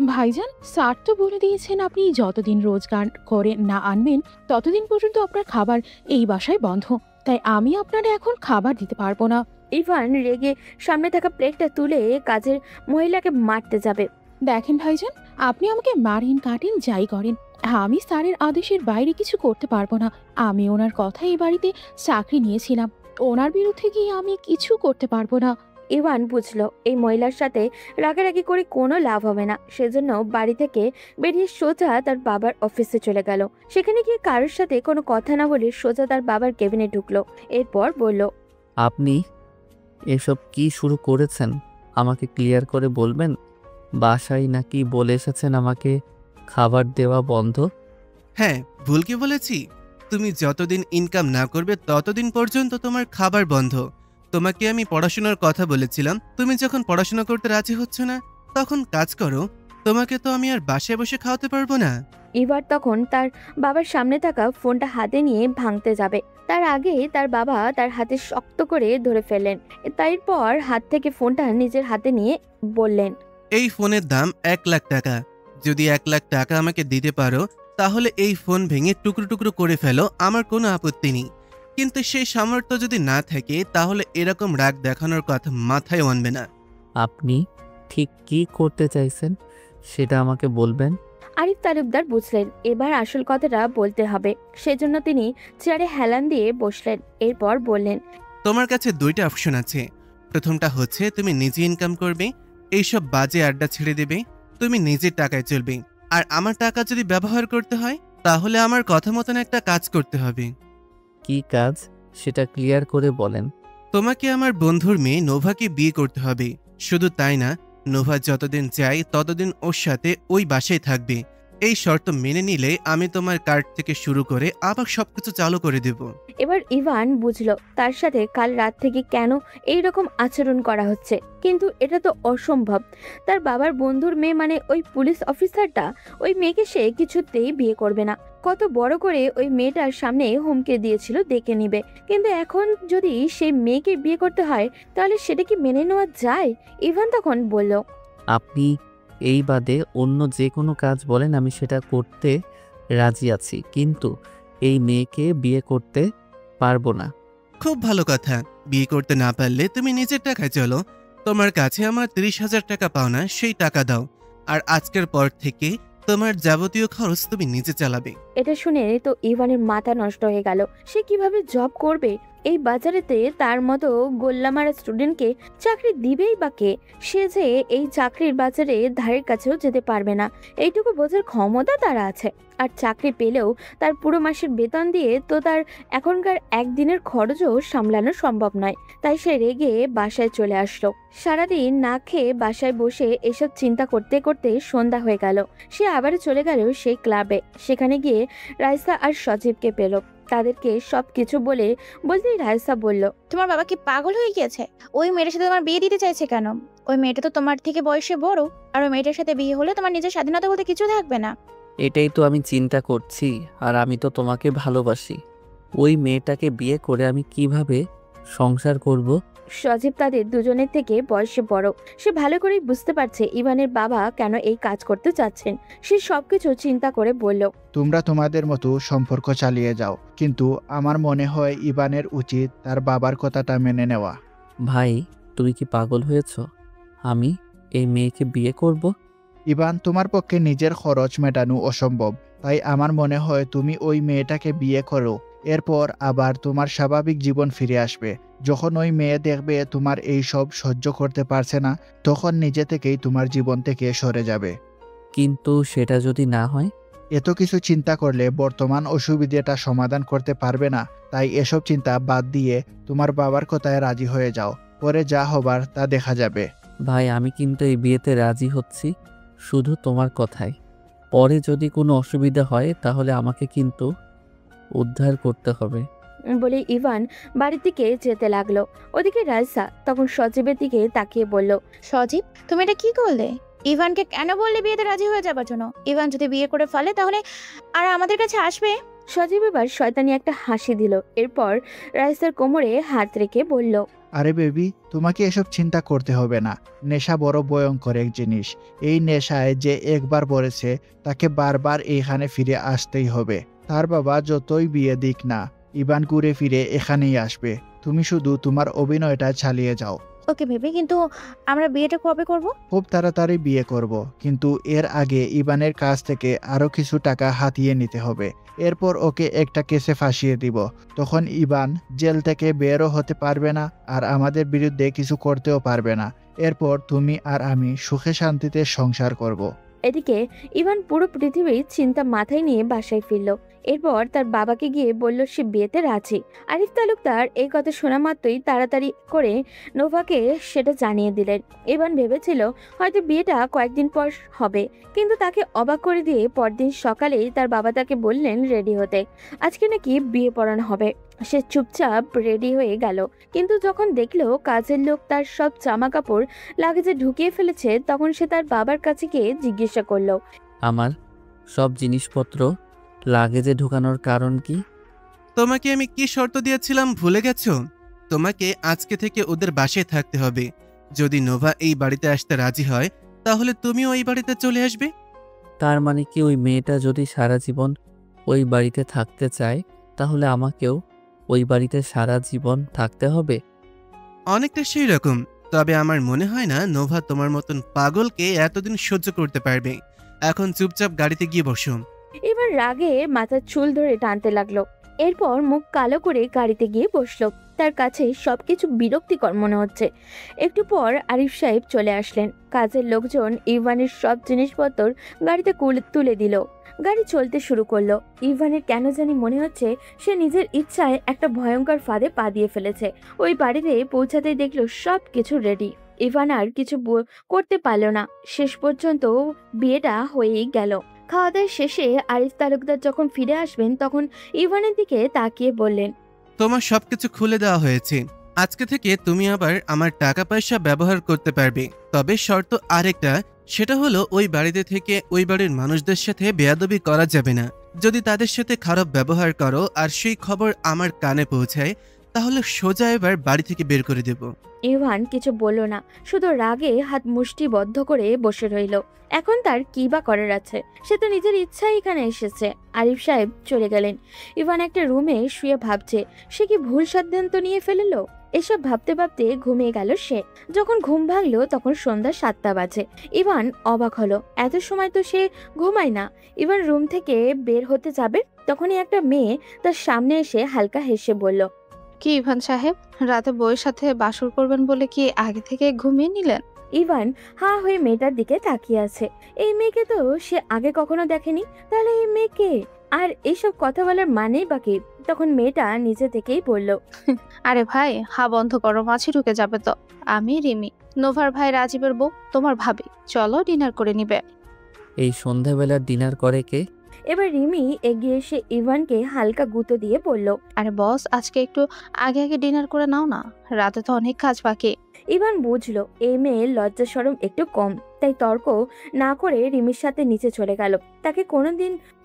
ভাইজান, স্যার তো বলে দিয়েছেন আপনি যতদিন রোজগার করে না আনবেন ততদিন পর্যন্ত আপনার খাবার এই বাসায় বন্ধ। তাই আমি আপনার এখন খাবার দিতে পারবো না। ইভান রেগে সামনে থাকা প্লেটটা তুলে কাজের মহিলাকে মারতে যাবে। দেখেন ভাইজান, আপনি আমাকে মারেন কাটেন যাই করেন, আমি স্যারের আদেশের বাইরে কিছু করতে পারবো না। আমি ওনার কথা এই বাড়িতে চাকরি নিয়েছিলাম, ওনার বিরুদ্ধে গিয়ে আমি কিছু করতে পারবো না। ইভান বুঝলো এই মহিলার সাথে রাগারাগি করে কোনো লাভ হবে না। সেজন্য বাড়ি থেকে বেরিয়ে সোজা তার বাবার অফিসে চলে গেল। সেখানে গিয়ে কারোর সাথে কোনো কথা না বলে সোজা তার বাবার কেবিনে ঢুকলো। এরপর বলল, আপনি এসব কি শুরু করেছেন আমাকে ক্লিয়ার করে বলবেন? বাসায় নাকি বলে এসেছেন আমাকে খাবার দেওয়া বন্ধ? হ্যাঁ, ভুল কি বলেছি? তুমি যতদিন ইনকাম না করবে ততদিন পর্যন্ত তোমার খাবার বন্ধ। তোমাকে আমি পড়াশোনার কথা বলেছিলাম, তুমি যখন পড়াশোনা করতে রাজি হচ্ছ না তখন কাজ করো। তোমাকে তো আমি আর বাসায় বসে খাওয়াতে পারবো না। এবার তখন তার বাবার সামনে থাকা ফোনটা হাতে নিয়ে ভাঙতে যাবে। তার আগে তার বাবা তার হাতে শক্ত করে ধরে ফেললেন। তারপর হাত থেকে ফোনটা নিজের হাতে নিয়ে বললেন, এই ফোনের দাম 1,00,000 টাকা। যদি 1,00,000 টাকা আমাকে দিতে পারো তাহলে এই ফোন ভেঙে টুকরো টুকরো করে ফেলো, আমার কোনো আপত্তি নেই। কিন্তু সেই সামর্থ্য যদি না থাকে তাহলে এরকম রাগ দেখানোর কথা মাথায় আনবে না। আপনি ঠিক কি করতে চাইছেন সেটা আমাকে বলবেন? আরিফ তালুকদার বুঝলেন এবার আসল কথাটা বলতে হবে। সেজন্য তিনি চেয়ারে হেলান দিয়ে বসলেন। এরপর বললেন, তোমার কাছে 2টা অপশন আছে। প্রথমটা হচ্ছে তুমি নিজে ইনকাম করবে, এইসব বাজে আড্ডা ছেড়ে দেবে, তুমি নিজের টাকায় চলবে। আর আমার টাকা যদি ব্যবহার করতে হয় তাহলে আমার কথা মতন একটা কাজ করতে হবে। কি কাজ সেটা ক্লিয়ার করে বলেন। তোমাকে আমার বন্ধুর মেয়ে নোভাকে বিয়ে করতে হবে। শুধু তাই না, নোভা যতদিন চাই ততদিন ওর সাথে ওই বাসায় থাকবে। এই শর্ত মেনে নিলে আমি তোমার কার্ড থেকে শুরু করে আবার সবকিছু চালু করে দেব। এবার ইভান বুঝলো তার সাথে কাল রাত থেকে কেন এই রকম আচরণ করা হচ্ছে। কিন্তু এটা তো অসম্ভব। তার বাবার বন্ধুর মেয়ে মানে ওই পুলিশ অফিসারটা, ওই মেয়েকে সে কিছুতেই বিয়ে করবে না। কত বড় করে ওই মেয়েটার সামনে হুমকে দিয়েছিল দেখে নিবে, কিন্তু এখন যদি সেই মেয়েকে বিয়ে করতে হয় তাহলে সেটা কি মেনে নেওয়া যায়? ইভান তখন বলল, আপনি এই বাদে অন্য যে কোনো কাজ বলেন, আমি সেটা করতে রাজি আছি, কিন্তু এই মেয়েকে বিয়ে করতে পারবো না। খুব ভালো কথা। বিয়ে করতে না পারলে তুমি নিজের টাকায় চলো। তোমার কাছে আমার 30,000 টাকা পাওনা, সেই টাকা দাও। আর আজকের পর থেকে তোমার যাবতীয় খরচ তুমি নিজে চালাবে। এটা শুনে তো ইভানের মাথা নষ্ট হয়ে গেল। সে কিভাবে জব করবে? এই বাজারেতে তার মতো গোল্লামারা স্টুডেন্টকে চাকরি দিবেই বা কে? সে যে এই চাকরির বাজারে ধারের কাছেও যেতে পারবে না, এইটুকু বোঝার ক্ষমতা তার আছে। আর চাকরি পেলেও তার পুরো মাসের বেতন দিয়ে তো তার এখনকার একদিনের খরচও সামলানো সম্ভব নয়। তাই সে রেগে বাসায় চলে আসলো। সারাদিন না খেয়ে বাসায় বসে এসব চিন্তা করতে করতে সন্ধ্যা হয়ে গেল। সে আবারও চলে গেল সেই ক্লাবে। সেখানে গিয়ে রাইসা আর সজীবকে পেল। তাদেরকে সবকিছু বলতেই রাইসা বলল, তোমার বাবা কি পাগল হয়ে গিয়েছে? ওই মেয়েটার সাথে তোমার বিয়ে দিতে চাইছে কেন? ওই মেয়েটা তো তোমার থেকে বয়সে বড়, আর ওই মেয়েটার সাথে বিয়ে হলে তোমার নিজের স্বাধীনতা বলতে কিছু থাকবে না। এটাই তো আমি চিন্তা করছি, আর আমি তো তোমাকে ভালোবাসি। ওই মেয়েটাকে বিয়ে করে আমি কিভাবে সংসার করব? সজীব তাদের দুজনের থেকে বয়সে বড়। সে ভালো করেই বুঝতে পারছে ইভানের বাবা কেন এই কাজ করতে চাচ্ছেন। সে সবকিছু চিন্তা করে বলল, তোমরা তোমাদের মতো সম্পর্ক চালিয়ে যাও, কিন্তু আমার মনে হয় ইভানের উচিত তার বাবার কথাটা মেনে নেওয়া। ভাই, তুমি কি পাগল হয়েছ? আমি এই মেয়েকে বিয়ে করব? ইভান, তোমার পক্ষে নিজের খরচ মেটানো অসম্ভব। তাই আমার মনে হয় তুমি ওই মেয়েটাকে বিয়ে করো। এরপর আবার তোমার স্বাভাবিক জীবন ফিরে আসবে। যখন ওই মেয়ে দেখবে তোমার এই সব সহ্য করতে পারছে না, তখন নিজে থেকেই তোমার জীবন থেকে সরে যাবে। কিন্তু সেটা যদি না হয়? এত কিছু চিন্তা করলে বর্তমান অসুবিধাটা সমাধান করতে পারবে না। তাই এসব চিন্তা বাদ দিয়ে তোমার বাবার কথায় রাজি হয়ে যাও। পরে যা হবার তা দেখা যাবে। ভাই, আমি কিন্তু এই বিয়েতে রাজি হচ্ছি শুধু তোমার কথায়। পরে যদি কোনো অসুবিধা হয় তাহলে আমাকে কিন্তু উদ্ধার করতে হবে। বলে ইভান বাড়ির দিকে যেতে লাগলো। ওদিকে রাইসা তখন সজীবের দিকে তাকিয়ে বলল, সজীব, তুমি এটা কি করলে? ইভানকে কেন বললে বিয়েতে রাজি হয়ে যাবার জন্য? ইভান যদি বিয়ে করে ফেলে তাহলে আর আমাদের কাছে আসবে? সজীব এবার শয়তানি একটা হাসি দিল। এরপর রাইসার কোমরে হাত রেখে বলল, আরে বেবি, তোমাকে এসব চিন্তা করতে হবে না। নেশা বড় ভয়ঙ্কর এক জিনিস। এই নেশায় যে একবার পড়েছে তাকে বারবার এইখানে ফিরে আসতেই হবে। তার বাবা যতই বিয়ে দিক না, ইভান ঘুরে ফিরে এখানেই আসবে। তুমি শুধু তোমার অভিনয়টা চালিয়ে যাও। ওকে বেবি, কিন্তু আমরা বিয়েটা কবে করব? খুব তাড়াতাড়ি বিয়ে করব, কিন্তু এর আগে ইভানের কাছ থেকে আরো কিছু টাকা হাতিয়ে নিতে হবে। এরপর ওকে একটা কেসে ফাঁসিয়ে দিব। তখন ইভান জেল থেকে বেরও হতে পারবে না, আর আমাদের বিরুদ্ধে কিছু করতেও পারবে না। এরপর তুমি আর আমি সুখে শান্তিতে সংসার করব। এদিকে ইভান পুরো পৃথিবীর চিন্তা মাথায় নিয়ে বাসায় ফিরল। এরপর তার বাবাকে গিয়ে বলল সে বিয়েতে রাজি। আরিফ তালুকদার এই কথা শোনা মাত্রই তাড়াতাড়ি করে নোভাকে সেটা জানিয়ে দিলেন। ইভান ভেবেছিল হয়তো বিয়েটা কয়েকদিন পর হবে, কিন্তু তাকে অবাক করে দিয়ে পরদিন সকালেই তার বাবা তাকে বললেন রেডি হতে। আজকে নাকি বিয়ে পড়ানো হবে। সে চুপচাপ রেডি হয়ে গেল, কিন্তু যখন দেখলো কাজের লোক তার সব জামা কাপড় লাগেজে ঢুকিয়ে ফেলেছে, তখন সে তার বাবার কাছে গিয়ে জিজ্ঞাসা করলো, আমার সব জিনিসপত্র লাগেজে ঢোকানোর কারণ কি? তোমাকে আমি কি শর্ত দিয়েছিলাম ভুলে গেছো? তোমাকে আজকে থেকে ওদের বাসায় থাকতে হবে। যদি নোভা এই বাড়িতে আসতে রাজি হয় তাহলে তুমিও এই বাড়িতে চলে আসবে। তার মানে কি ওই মেয়েটা যদি সারা জীবন ওই বাড়িতে থাকতে চায় তাহলে আমাকেও ওই বাড়িতে সারা জীবন থাকতে হবে? অনেকটা সেই রকম, তবে আমার মনে হয় না নোভা তোমার মতন পাগলকে এতদিন সহ্য করতে পারবে। এখন চুপচাপ গাড়িতে গিয়ে বসো। এবার রাগে মাথার চুল ধরে টানতে লাগলো। এরপর মুখ কালো করে গাড়িতে গিয়ে বসলো। তার কাছে সবকিছু বিরক্তিকর মনে হচ্ছে। একটু পর আরিফ সাহেব চলে আসলেন। কাজের লোকজন ইভানের সব জিনিসপত্র গাড়িতে তুলে দিল। গাড়ি চলতে শুরু করলো। ইভানের কেন জানি মনে হচ্ছে সে নিজের ইচ্ছায় একটা ভয়ঙ্কর ফাঁদে পা দিয়ে ফেলেছে। ওই বাড়িতে পৌঁছাতেই দেখলো সব কিছু রেডি। ইভান আর কিছু করতে পারল না। শেষ পর্যন্ত বিয়েটা হয়েই গেল। খাওয়া দাওয়া শেষে আরিফ তালুকদার যখন ফিরে আসবেন তখন ইভানের দিকে তাকিয়ে বললেন, তোমার সবকিছু খুলে দেওয়া হয়েছে। আজকে থেকে তুমি আবার আমার টাকা পয়সা ব্যবহার করতে পারবে। তবে শর্ত আরেকটা, সেটা হলো ওই বাড়িতে থেকে ওই বাড়ির মানুষদের সাথে বেয়াদবি করা যাবে না। যদি তাদের সাথে খারাপ ব্যবহার করো আর সেই খবর আমার কানে পৌঁছায় তাহলে সোজা এবার বাড়ি থেকে বের করে দেব। ইভান কিছু বলল না, শুধু রাগে হাত মুষ্টিবদ্ধ করে বসে রইল। এখন তার কি বা করার আছে? সে তো নিজের ইচ্ছায় এখানে এসেছে। আরিফ সাহেব চলে গেলেন। ইভান একটা রুমে শুয়ে ভাবছে সে কি ভুল সিদ্ধান্ত নিয়ে ফেললো। এসব ভাবতে ভাবতে ঘুমিয়ে গেল সে। যখন ঘুম ভাঙলো তখন সন্ধ্যা 7টা বাজে। ইভান অবাক হলো, এত সময় তো সে ঘুমায় না। ইভান রুম থেকে বের হতে যাবে তখনই একটা মেয়ে তার সামনে এসে হালকা হেসে বলল, কি ইভান সাহেব, রাতে বউয়ের সাথে বাসর করবেন বলে কি আগে থেকে ঘুমিয়ে নিলেন? ইভান হাঁ হয়ে মেয়েটার দিকে তাকিয়ে আছে। এই মেয়েকে তো সে আগে কখনো দেখেনি। তাহলে এই মেয়েকে আর এইসব কথা বলার মানেই বাকি। তখন মেয়েটা নিজে থেকেই বলল, আরে ভাই, হা বন্ধ করো, মাছি ঢুকে যাবে তো। আমি রিমি, নোভার ভাই রাজীবের বউ, তোমার ভাবি। চলো ডিনার করে নিবে। এই সন্ধ্যাবেলা ডিনার করে কে? এবার রিমি এগিয়ে এসে ইভানকে হালকা গুঁতো দিয়ে বলল, আরে বস, আজকে একটু আগে আগে ডিনার করে নাও না, রাতে তো অনেক কাজ বাকি। ইভান বুঝলো এই মেয়ের লজ্জা শরম একটু কম, তাই তর্ক না করে রিমির সাথে নিচে চলে গেল। তাকে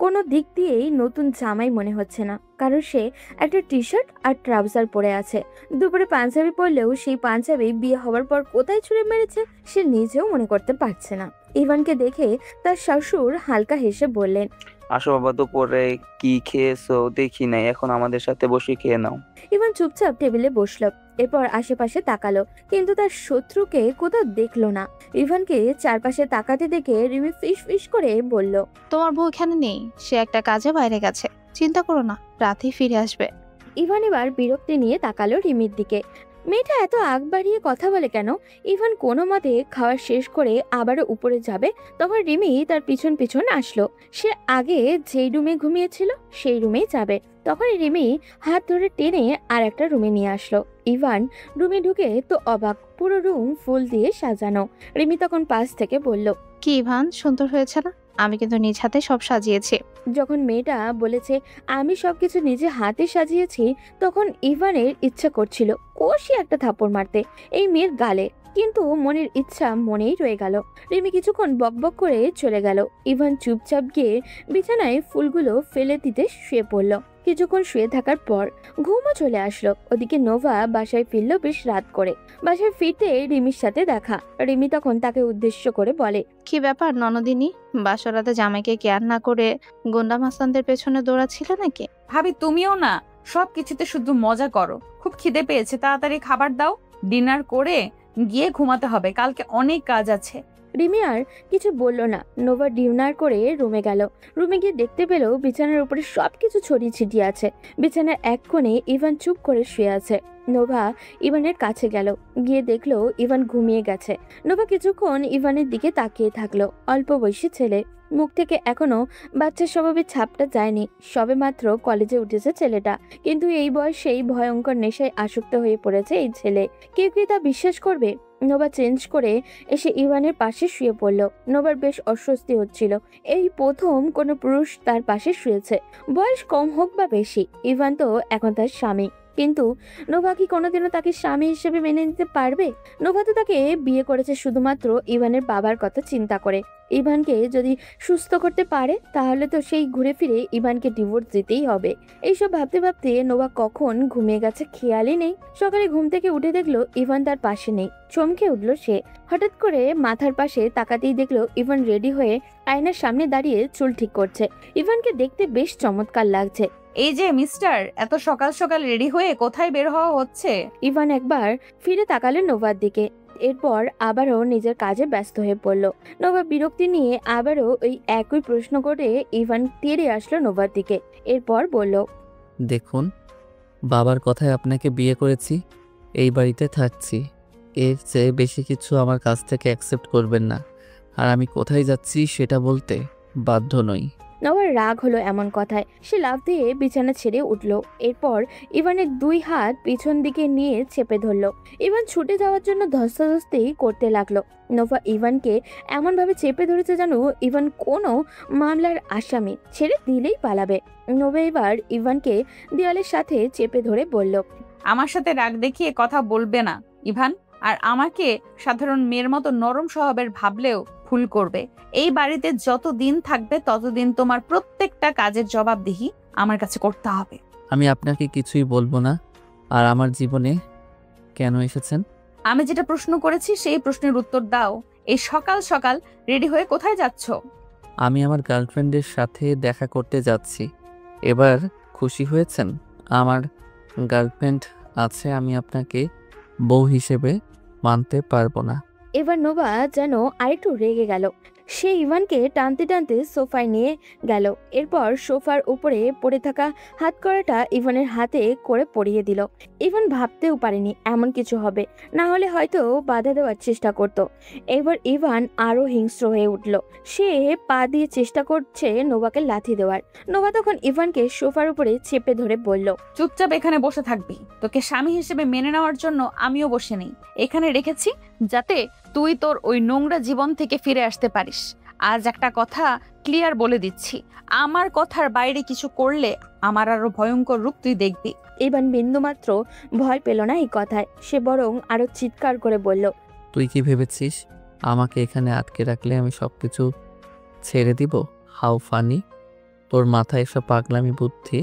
কোনো দিক দিয়েই নতুন জামাই মনে হচ্ছে না, কারণ সে একটা টি শার্ট আর ট্রাউজার পরে আছে। দুপুরে পাঞ্জাবি পরলেও সেই পাঞ্জাবি বিয়ে হওয়ার পর কোথায় ছুঁড়ে মেরেছে সে নিজেও মনে করতে পারছে না। ইভানকে দেখে তার শ্বশুর হালকা হেসে বললেন, আসো বাবা, দুপুরে কি খেয়েছো দেখি নাই, এখন আমাদের সাথে বসে খেয়ে নাও। ইভান চুপচাপ টেবিলে বসলো। এরপর আশেপাশে তাকালো, কিন্তু তার শত্রুকে কোথাও দেখলো না। ইভানকে চারপাশে তাকাতে দেখে রিমি ফিস ফিস করে বলল, তোমার বউ এখানে নেই, সে একটা কাজে বাইরে গেছে। চিন্তা করো না, রাতেই ফিরে আসবে। ইভান এবার বিরক্তি নিয়ে তাকালো রিমির দিকে। মেয়েটা এত আগ বাড়িয়ে কথা বলে কেন? ইভান কোনো মতে খাওয়া শেষ করে আবারও উপরে যাবে, তখন রিমি তার পিছন পিছন আসলো। সে আগে যেই রুমে ঘুমিয়েছিল সেই রুমেই যাবে, তখন রিমি হাত ধরে টেনে আর একটা রুমে নিয়ে আসলো। ইভান রুমে ঢুকে তো অবাক, পুরো রুম ফুল দিয়ে সাজানো। রিমি তখন পাশ থেকে বলল, কি ইভান, সুন্দর হয়েছে না? আমি কিন্তু নিজ হাতে সব সাজিয়েছি। যখন মেয়েটা বলেছে আমি সবকিছু নিজে হাতে সাজিয়েছি, তখন ইভানের ইচ্ছা করছিল কষি একটা থাপ্পড় মারতে এই মেয়ের গালে, কিন্তু মনের ইচ্ছা মনেই রয়ে গেল। রিমি কিছুক্ষণ বকবক করে চলে গেল। ইভান চুপচাপ গিয়ে বিছানায় ফুলগুলো ফেলে দিতে শুয়ে পড়ল। কিছুক্ষণ শুয়ে থাকার পর ঘুমও চলে আসলো। ওদিকে নোভা বাসায় ফিরল বেশ রাত করে। বাসায় ফিরতে রিমির সাথে দেখা। রিমি তখন তাকে উদ্দেশ্য করে বলে, কি ব্যাপার ননদিনী, বাসরাতে জামাইকে কেয়ার না করে গুন্ডা মাস্তানদের পেছনে দৌড়াচ্ছিলে নাকি? ভাবি তুমিও না সব কিছুতে শুধু মজা করো। খুব খিদে পেয়েছে, তাড়াতাড়ি খাবার দাও। ডিনার করে গিয়ে ঘুমাতে হবে, কালকে অনেক কাজ আছে। রিমি আর কিছু বলল না। নোভা ডিনার করে রুমে গেল। রুমে গিয়ে দেখতে পেল বিছানার উপরে সবকিছু ছড়িয়ে ছিটিয়ে আছে। বিছানার এক কোণে ইভান চুপ করে শুয়ে আছে। নোভা ইভানের কাছে গেল, গিয়ে দেখলো ইভান ঘুমিয়ে গেছে। নোভা কিছুক্ষণ ইভানের দিকে তাকিয়ে থাকলো। অল্প বয়সী ছেলে, মুখ থেকে এখনো বাচ্চার স্বভাবের ছাপটা যায়নি। সবে মাত্র কলেজে উঠেছে ছেলেটা, কিন্তু এই বয়সেই ভয়ঙ্কর নেশায় আসক্ত হয়ে পড়েছে এই ছেলে। কেউ কি তা বিশ্বাস করবে? নোভা চেঞ্জ করে এসে ইভানের পাশে শুয়ে পড়ল। নোভার বেশ অস্বস্তি হচ্ছিল। এই প্রথম কোনো পুরুষ তার পাশে শুয়েছে, বয়স কম হোক বা বেশি। ইভান তো এখন তার স্বামী, কিন্তু নোভা কি কোনোদিনও তাকে স্বামী হিসেবে মেনে নিতে পারবে? নোভা তো তাকে বিয়ে করেছে শুধুমাত্র ইভানের বাবার কথা চিন্তা করে। ইভানকে যদি সুস্থ করতে পারে তাহলে তো সেই ঘুরে ফিরে ইভানকে ডিভোর্স দিতেই হবে। এইসব ভাবতে ভাবতে নোভা কখন ঘুমিয়ে গেছে খেয়ালই নেই। সকালে ঘুম থেকে উঠে দেখলো ইভান তার পাশে নেই। চমকে উঠলো সে। হঠাৎ করে মাথার পাশে তাকাতেই দেখলো ইভান রেডি হয়ে আয়নার সামনে দাঁড়িয়ে চুল ঠিক করছে। ইভানকে দেখতে বেশ চমৎকার লাগছে। এই যে মিস্টার, এত সকাল সকাল রেডি হয়ে কোথায় বের হওয়া হচ্ছে? ইভান একবার ফিরে তাকালো নোভার দিকে, এরপর আবারও নিজের কাজে ব্যস্ত হয়ে পড়ল। নোভা বিরক্তি নিয়ে আবারও ওই একই প্রশ্ন করে ইভান তেড়ে আসলো নোভার দিকে। এরপর বলল, দেখুন, বাবার কথায় আপনাকে বিয়ে করেছি, এই বাড়িতে থাকছি। এর চেয়ে বেশি কিছু আমার কাছ থেকে অ্যাকসেপ্ট করবেন না। আর আমি কোথায় যাচ্ছি সেটা বলতে বাধ্য নই। নোভার রাগ হলো এমন কথায়। সে লাফ দিয়ে বিছানা ছেড়ে উঠল। এরপর ইভানের দুই হাত পিছন দিকে নিয়ে চেপে ধরলো। ইভান ছুটে যাওয়ার জন্য ধস্তাধস্তি করতে লাগলো। নোভা ইভানকে এমনভাবে চেপে ধরেছে যেন ইভান কোনো মামলার আসামি, ছেড়ে দিলেই পালাবে। নোভা এবার ইভানকে দেওয়ালের সাথে চেপে ধরে বলল, আমার সাথে রাগ দেখিয়ে কথা বলবে না ইভান। আর আমাকে সাধারণ মেয়ের মতো নরম স্বভাবের ভাবলেও ভুল করবে। এই বাড়িতে যত দিন থাকবে ততদিন তোমার প্রত্যেকটা কাজের জবাবদিহি আমার কাছে করতে হবে। আমি আপনাকে কিছুই বলবো না। আর আমার জীবনে কেন এসেছেন? আমি যেটা প্রশ্ন করেছি সেই প্রশ্নের উত্তর দাও। এই সকাল সকাল রেডি হয়ে কোথায় যাচ্ছ? আমি আমার গার্লফ্রেন্ডের সাথে দেখা করতে যাচ্ছি। এবার খুশি হয়েছেন? আমার গার্লফ্রেন্ড আছে, আমি আপনাকে বউ হিসেবে মানতে পারবো না। এবার নোভা যেন আরেকটু রেগে গেল। সে ইভানকে টানতে টানতে সোফায় নিয়ে গেল। এরপর সোফার উপরে পড়ে থাকা হাতকড়াটা ইভানের হাতে করে পরিয়ে দিল। ইভান ভাবতেও পারেনি এমন কিছু হবে, না হলে হয়তো বাধা দেওয়ার চেষ্টা করত। এবার ইভান আরো হিংস্র হয়ে উঠল। সে পা দিয়ে চেষ্টা করছে নোভাকে লাথি দেওয়ার। নোভা তখন ইভানকে সোফার উপরে চেপে ধরে বলল, চুপচাপ এখানে বসে থাকবি। তোকে স্বামী হিসেবে মেনে নেওয়ার জন্য আমিও বসে নেই। এখানে রেখেছি যাতে তুই তোর ওই নোংরা জীবন থেকে ফিরে আসতে পারিস। আজ একটা কথা ক্লিয়ার বলে দিচ্ছি, আমার কথার বাইরে কিছু করলে আমার আরো ভয়ঙ্কর রূপ তুই দেখবি। ইভান বিন্দুমাত্র ভয় পেল না এই কথায়। সে বরং আরো চিৎকার করে বলল, তুই কি ভেবেছিস আমাকে এখানে আটকে রাখলে আমি সবকিছু ছেড়ে দিব? How funny! তোর মাথায় এসব পাগলামি বুদ্ধি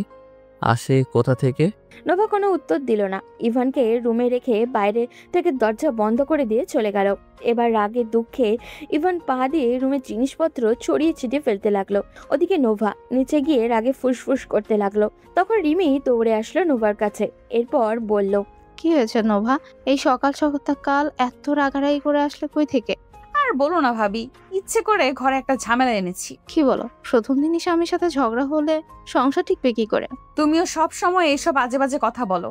আসে কোথা থেকে? নোভা কোনো উত্তর দিল না। ইভানকে রুমে রেখে বাইরে থেকে দরজা বন্ধ করে দিয়ে চলে গেল। এবার রাগে দুঃখে ইভান পা দিয়ে রুমের জিনিসপত্র ছড়িয়ে ছিটিয়ে ফেলতে লাগলো। ওদিকে নোভা নিচে গিয়ে রাগে ফুসফুস করতে লাগলো। তখন রিমি দৌড়ে আসলো নোভার কাছে। এরপর বলল, কি হয়েছে নোভা, এই সকাল সকাল এত রাগারাগি করে আসলে কই থেকে? আর বলো না ভাবি, ইচ্ছে করে ঘরে একটা ঝামেলা এনেছি। কি বলো? প্রথম দিনই স্বামীর সাথে ঝগড়া হলে সংসার টিকবে কি করে? তুমিও সব সময় এইসব আজে বাজে কথা বলো।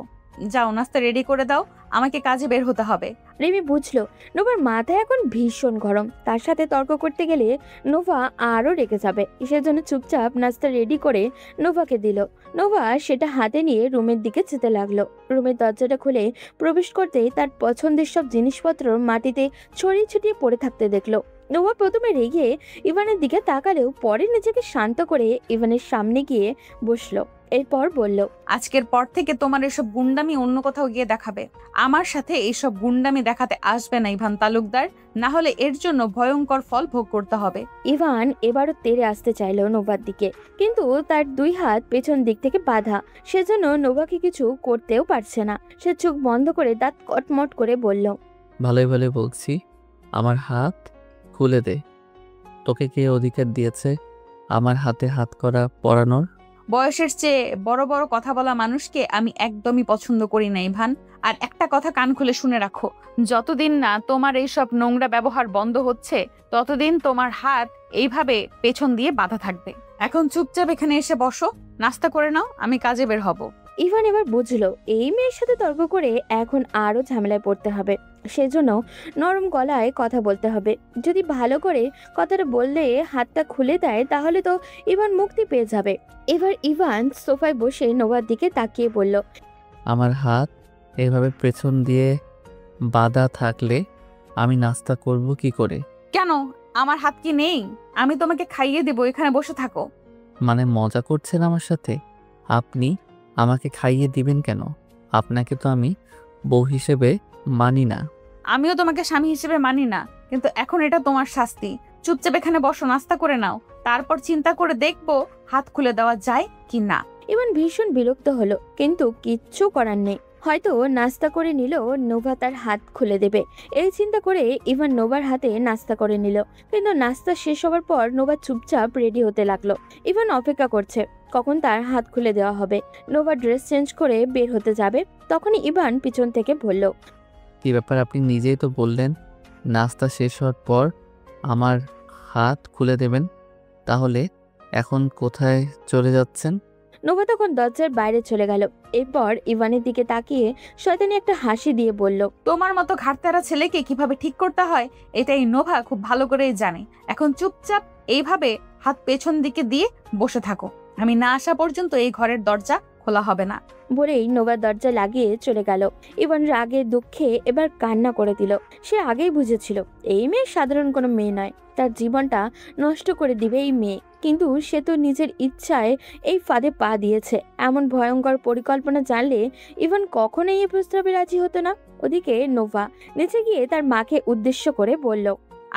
যাও নাস্তা রেডি করে দাও, আমাকে কাজে বের হতে হবে। রিমি বুঝলো নোভার মাথায় এখন ভীষণ গরম। তার সাথে তর্ক করতে গেলে নোভা আরো রেগে যাবে। সেজন্য চুপচাপ নাস্তা রেডি করে নোভাকে দিল। নোভা সেটা হাতে নিয়ে রুমের দিকে যেতে লাগলো। রুমের দরজাটা খুলে প্রবেশ করতেই তার পছন্দের সব জিনিসপত্র মাটিতে ছড়িয়ে ছিটিয়ে পড়ে থাকতে দেখলো। নোভা প্রথমে রেগে ইভানের দিকে তাকালেও পরে নিজেকে শান্ত করে ইভানের সামনে গিয়ে বসলো। এরপর বলল, আজকের পর থেকে তোমার এসব গুন্ডামি অন্য কোথাও গিয়ে দেখাবে। আমার সাথে এইসব গুন্ডামি দেখাতে আসবে না ইভান তালুকদার, না হলে এর জন্য ভয়ঙ্কর ফল ভোগ করতে হবে। ইভান এবারও তেড়ে আসতে চাইল নোভার দিকে, কিন্তু তার দুই হাত পেছন দিক থেকে বাঁধা, সেজন্য নোভাকে কিছু করতেও পারছে না। সে চোখ বন্ধ করে দাঁত কটমট করে বলল, ভালোই ভালোই বলছি, আমার হাত খুলে দে। তোকে কে অধিকার দিয়েছে আমার হাতে হাত করা পরানোর? বয়সের চেয়ে বড় বড় কথা বলা মানুষকে আমি একদমই পছন্দ করি না ইভান। আর একটা কথা কান খুলে শুনে রাখো, যতদিন না তোমার এইসব নোংরা ব্যবহার বন্ধ হচ্ছে ততদিন তোমার হাত এইভাবে পেছন দিয়ে বাঁধা থাকবে। এখন চুপচাপ এখানে এসে বসো, নাস্তা করে নাও, আমি কাজে বের হব। ইভান এবার বুঝলো এই মেয়ের সাথে তর্ক করে এখন আরো ঝামেলায় পড়তে হবে। সেজন্য নরম গলায় কথা বলতে হবে। যদি ভালো করে কথাটা বললে হাতটা খুলে দেয় তাহলে তো ইভান মুক্তি পেয়ে যাবে। এবার ইভান সোফায় বসে নোভার দিকে তাকিয়ে বলল, আমার হাত এভাবে পেছন দিয়ে বাঁধা থাকলে আমি নাস্তা করব কি করে? কেন, আমার হাত কি নেই? আমি তোমাকে খাইয়ে দেবো, এখানে বসে থাকো। মানে মজা করছেন আমার সাথে? আপনি আমাকে খাইয়ে দিবেন কেন? আপনাকে তো আমি বউ হিসেবে মানি না। আমিও তোমাকে স্বামী হিসেবে মানি না, কিন্তু এখন এটা তোমার শাস্তি। চুপচাপ এখানে বসো, নাস্তা করে নাও, তারপর চিন্তা করে দেখবো হাত খুলে দেওয়া যায় কি না। ইভান ভীষণ বিরক্ত হলো, কিন্তু কিচ্ছু করার নেই। হয়তো নাস্তা করে নিল, নোভা তার হাত খুলে দেবে এই চিন্তা করে ইভান নোভার হাতে নাস্তা করে নিল। কিন্তু নাস্তা শেষ হওয়ার পর নোভা চুপচাপ রেডি হতে লাগলো। ইভান অপেক্ষা করছে কখন তার হাত খুলে দেওয়া হবে। নোভা ড্রেস চেঞ্জ করে বের হতে যাবে, তখনই ইভান পিছন থেকে বলল, কি ব্যাপার, আপনি নিজেই তো বললেন নাস্তা শেষ হওয়ার পর আমার হাত খুলে দেবেন, তাহলে এখন কোথায় চলে যাচ্ছেন? নোভা তখন দরজার বাইরে চলে গেল। এরপর ইভানের দিকে তাকিয়ে শয়তানি একটা হাসি দিয়ে বলল, তোমার মতো ঘাটতারা ছেলেকে কিভাবে ঠিক করতে হয় এটাই নোভা খুব ভালো করেই জানে। এখন চুপচাপ এইভাবে হাত পেছন দিকে দিয়ে বসে থাকো, আমি না আসা পর্যন্ত এই ঘরের দরজা খোলা হবে না। বলেই নোভা দরজা লাগিয়ে চলে গেল। ইভান রাগে দুঃখে এবার কান্না করে দিল। সে আগেই বুঝেছিল এই মেয়ে সাধারণ কোনো মেয়ে নয়, তার জীবনটা নষ্ট করে দিবে এই মেয়ে। কিন্তু সে তো নিজের ইচ্ছায় এই ফাঁদে পা দিয়েছে। এমন ভয়ঙ্কর পরিকল্পনা জানলে ইভান কখনোই এই প্রস্তাবে রাজি হতো না। ওদিকে নোভা নিচে গিয়ে তার মাকে উদ্দেশ্য করে বলল,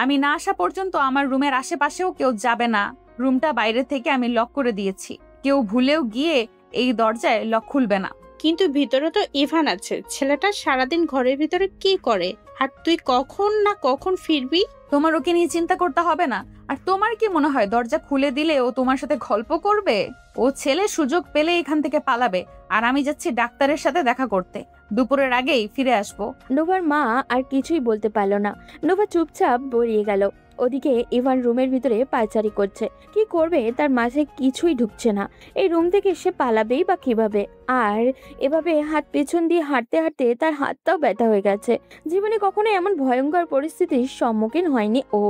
আমি না আসা পর্যন্ত আমার রুমের আশেপাশেও কেউ যাবে না। রুমটা বাইরে থেকে আমি লক করে দিয়েছি, কেউ ভুলেও গিয়ে এই দরজায় লক খুলবে না। কিন্তু ভিতরে তো ইভান আছে, ছেলেটা সারাদিন ঘরের ভিতরে কি করে? আর তুই কখন না কখন ফিরবি? তোমার ওকে নিয়ে চিন্তা করতে হবে না। আর তোমার কি মনে হয় দরজা খুলে দিলে ও তোমার সাথে গল্প করবে? ও ছেলে সুযোগ পেলে এখান থেকে পালাবে, আর আমি যাচ্ছি ডাক্তারের সাথে দেখা করতে, দুপুরের আগেই ফিরে আসবো। নোভার মা আর কিছুই বলতে পারল না। নোভা চুপচাপ বেরিয়ে গেল। ওদিকে ইভান রুমের ভিতরে পায়চারি করছে। কি করবে তার মাথায় কিছুই ঢুকছে না। এই রুম থেকে সে পালাবেই বা কিভাবে? আর এভাবে হাত পেছন দিয়ে হাঁটতে হাঁটতে তার হাতটাও ব্যথা হয়ে গেছে। জীবনে কখনো এমন ভয়ঙ্কর পরিস্থিতির সম্মুখীন হয়নি ও।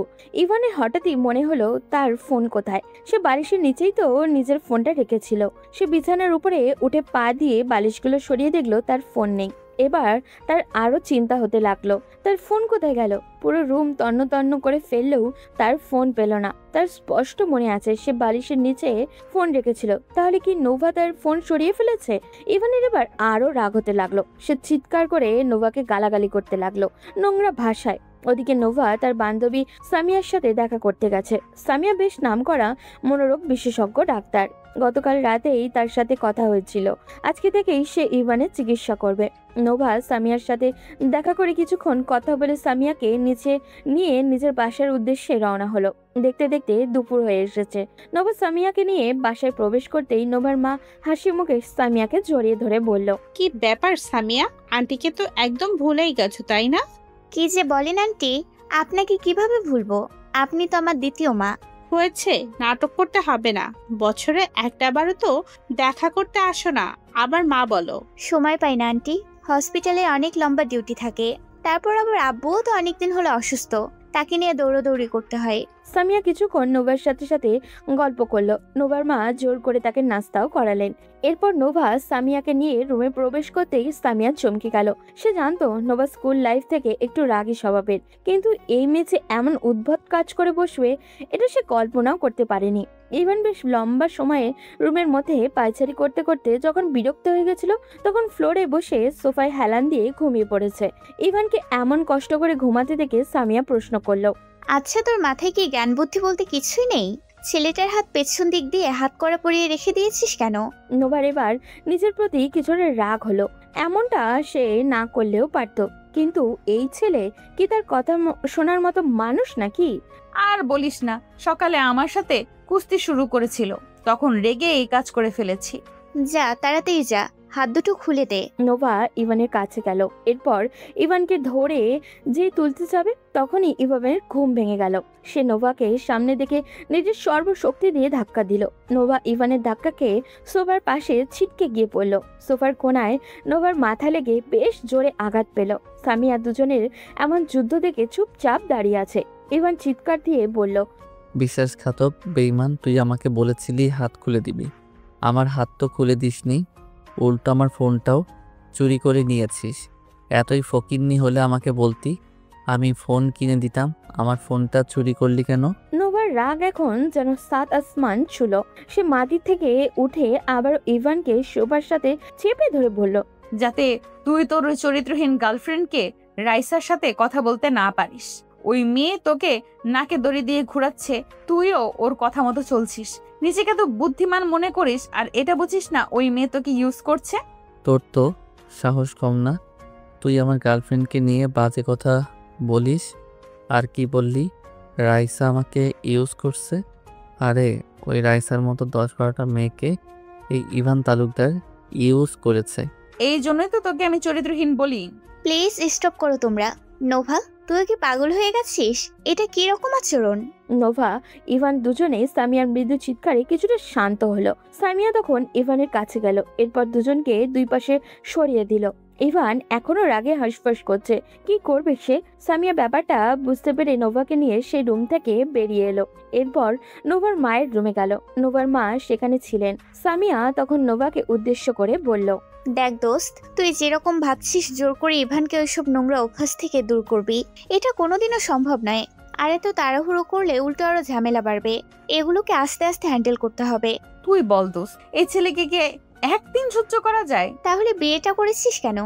ইভানের হঠাৎই মনে হলো তার ফোন কোথায়। সে বালিশের নিচেই তো নিজের ফোনটা রেখেছিল। সে বিছানার উপরে উঠে পা দিয়ে বালিশগুলো সরিয়ে দেখলো তার ফোন নেই। এবার তার আরো চিন্তা হতে লাগলো, তার ফোন কোথায় গেল। পুরো রুম তন্ন তন্ন করে ফেললেও তার ফোন পেল না। তার স্পষ্ট মনে আছে সে বালিশের নিচে ফোন রেখেছিল। তাহলে কি নোভা তার ফোন সরিয়ে ফেলেছে? ইভানের এবার আরো রাগ হতে লাগলো। সে চিৎকার করে নোভাকে গালাগালি করতে লাগলো নোংরা ভাষায়। ওদিকে নোভা তার বান্ধবী সামিয়ার সাথে দেখা করতে গেছে। সামিয়া বেশ নামকরা মনোরোগ বিশেষজ্ঞ ডাক্তার। গতকাল রাতেই তার সাথে কথা হয়েছিল। আজকে থেকেই সে ইভানের চিকিৎসা করবে। নোভা সামিয়ার সাথে দেখা করে কিছুক্ষণ কথা বলে সামিয়াকে নিচে নিয়ে নিজের বাসার উদ্দেশ্যে রওনা হলো। দেখতে দেখতে দুপুর হয়ে এসেছে। নোভা সামিয়াকে নিয়ে বাসায় প্রবেশ করতেই নোভার মা হাসি মুখে সামিয়াকে জড়িয়ে ধরে বলল, কি ব্যাপার সামিয়া, আন্টিকে তো একদম ভুলেই গেছো তাই না? কি যে বলেন আন্টি, আপনাকে কিভাবে ভুলবো? আপনি তো আমার দ্বিতীয় মা। হয়েছে, নাটক করতে হবে না। বছরে একটাবারও তো দেখা করতে আসো না, আবার মা বলো। সময় পাই না আন্টি, হসপিটালে অনেক লম্বা ডিউটি থাকে। তারপর আবার আব্বুও তো অনেকদিন হলো অসুস্থ, তাকে নিয়ে দৌড়াদৌড়ি করতে হয়। সামিয়া কিছুক্ষণ নোভার সাথে সাথে গল্প করলো। নোভার মা জোর করে তাকে নাস্তাও করালেন। এরপর নোভা সামিয়াকে নিয়ে রুমে প্রবেশ করতেই সামিয়া চমকে গেল। সে জানতো নোভা স্কুল লাইফ থেকে একটু রাগী স্বভাবের, কিন্তু এই মেয়ে এমন উদ্ভট কাজ করে বসবে এটা সে কল্পনাও করতে পারেনি। ইভান বেশ লম্বা সময়ে রুমের মধ্যে পায়চারি করতে করতে যখন বিরক্ত হয়ে গেছিল, তখন ফ্লোরে বসে সোফায় হেলান দিয়ে ঘুমিয়ে পড়েছে। ইভানকে এমন কষ্ট করে ঘুমাতে দেখে সামিয়া প্রশ্ন করলো, আচ্ছা, তোর মাথায় কি জ্ঞান বুদ্ধি বলতে কিছুই নেই? ছেলেটার হাত পেছন দিক দিয়ে হাত কড়া পরিয়ে রেখে দিয়েছিস কেন? নোভার এবার নিজের প্রতি কিছুটা রাগ হলো। এমনটা সে না করলেও পারত, কিন্তু এই ছেলে কি তার কথা শোনার মতো মানুষ নাকি? আর বলিস না, সকালে আমার সাথে কুস্তি শুরু করেছিল, তখন রেগে এই কাজ করে ফেলেছি। যা, তাড়াতাড়ি যা, হাত দুটো খুলে দে। নোভা ইভানের কাছে গেল। এরপর ইভানকে ধরে যেই তুলতে যাবে তখনই ইভানের ঘুম ভেঙে গেল। সে নোভাকে সামনে দেখে নিজের সর্বশক্তি দিয়ে ধাক্কা দিল। নোভা ইভানের ধাক্কাকে সোফার পাশে ছিটকে গিয়ে পড়ল। সোফার কোনায় নোভার মাথা লেগে বেশ জোরে আঘাত পেল। সামিয়া দুজনের এমন যুদ্ধ দেখে চুপচাপ দাঁড়িয়ে আছে। ইভান চিৎকার দিয়ে বলল, বিশ্বাসঘাতক বেঈমান, তুই আমাকে বলেছিলি হাত খুলে দিবি, আমার হাত তো খুলে দিসনি, উল্টো আমার ফোনটাও চুরি করে নিয়েছিস। এতই ফকিন্নি হলে আমাকে বলতি, আমি ফোন কিনে দিতাম। আমার ফোনটা চুরি করলি কেন? নোভার রাগ এখন যেন সাত আসমান ছুল। সে মাটি থেকে উঠে আবার ইভানকে সোফার সাথে চেপে ধরে বলল, যাতে তুই তোর ওই চরিত্রহীন গার্লফ্রেন্ডকে রাইসার সাথে কথা বলতে না পারিস। ওই মেয়ে তোকে নাকে দড়ি দিয়ে ঘুরাচ্ছে, তুইও ওর কথা মতো চলছিস। নিজেকে তো বুদ্ধিমান মনে করিস, আর এটা বুঝিস না ওই মেয়ে তোকে ইউজ করছে। তোর তো সাহস কম না, তুই আমার গার্লফ্রেন্ডকে নিয়ে বাজে কথা বলিস। আর কি বললি? রাইসা আমাকে ইউজ করছে? আরে ওই রাইসার মতো 10-12টা মেয়েকে এই ইভান তালুকদার ইউজ করেছে। এই জন্যই তো তোকে আমি চরিত্রহীন বলি। প্লিজ স্টপ করো তোমরা। নোভা, তুই কি পাগল হয়ে গেছিস? এটা কি রকম আচরণ? নোভা ইভান দুজনে সামিয়ার মৃদু চিৎকারে কিছুটা শান্ত হলো। সামিয়া তখন ইভানের কাছে গেল। এরপর দুজনকে দুই পাশে সরিয়ে দিল। ইভান এখনো রাগে হাঁসফাঁস করছে। কি করবে সে? সামিয়া ব্যাপারটা বুঝতে পেরে নোভাকে নিয়ে সেই রুম থেকে বেরিয়ে এলো। এরপর নোভার মায়ের রুমে গেল। নোভার মা সেখানে ছিলেন। সামিয়া তখন নোভাকে উদ্দেশ্য করে বলল, দেখ দোস্ত, তুই যেরকম ভাবছিস জোর করে ইভানকে ওইসব নোংরা অভ্যাস থেকে দূর করবি, এটা কোনোদিনও সম্ভব নয়। আর এত তাড়াহুড়ো করলে উল্টো আরো ঝামেলা বাড়বে। এগুলোকে আস্তে আস্তে হ্যান্ডেল করতে হবে। তুই বল দোস্ত, এই ছেলেকে কে একদিন সহ্য করা যায়? তাহলে বিয়েটা করেছিস কেন?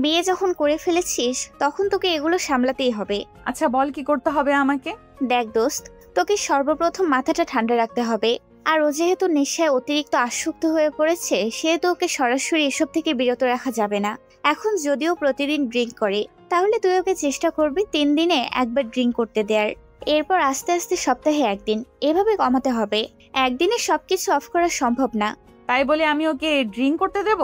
বিয়ে যখন করে ফেলেছিস তখন তোকে এগুলো সামলাতেই হবে। আচ্ছা বল, কি করতে হবে আমাকে? দেখ দোস্ত, তোকে সর্বপ্রথম মাথাটা ঠান্ডা রাখতে হবে। আর ও যেহেতু নেশায় অতিরিক্ত আসক্ত হয়ে পড়েছে, সেহেতু ওকে সরাসরি এসব থেকে বিরত রাখা যাবে না। এখন যদিও প্রতিদিন ড্রিঙ্ক করে, তাহলে তুই ওকে চেষ্টা করবি 3 দিনে একবার ড্রিঙ্ক করতে দেওয়ার। এরপর আস্তে আস্তে সপ্তাহে 1 দিন, এভাবে কমাতে হবে। একদিনে সবকিছু অফ করা সম্ভব না। তাই বলে আমি ওকে ড্রিঙ্ক করতে দেব?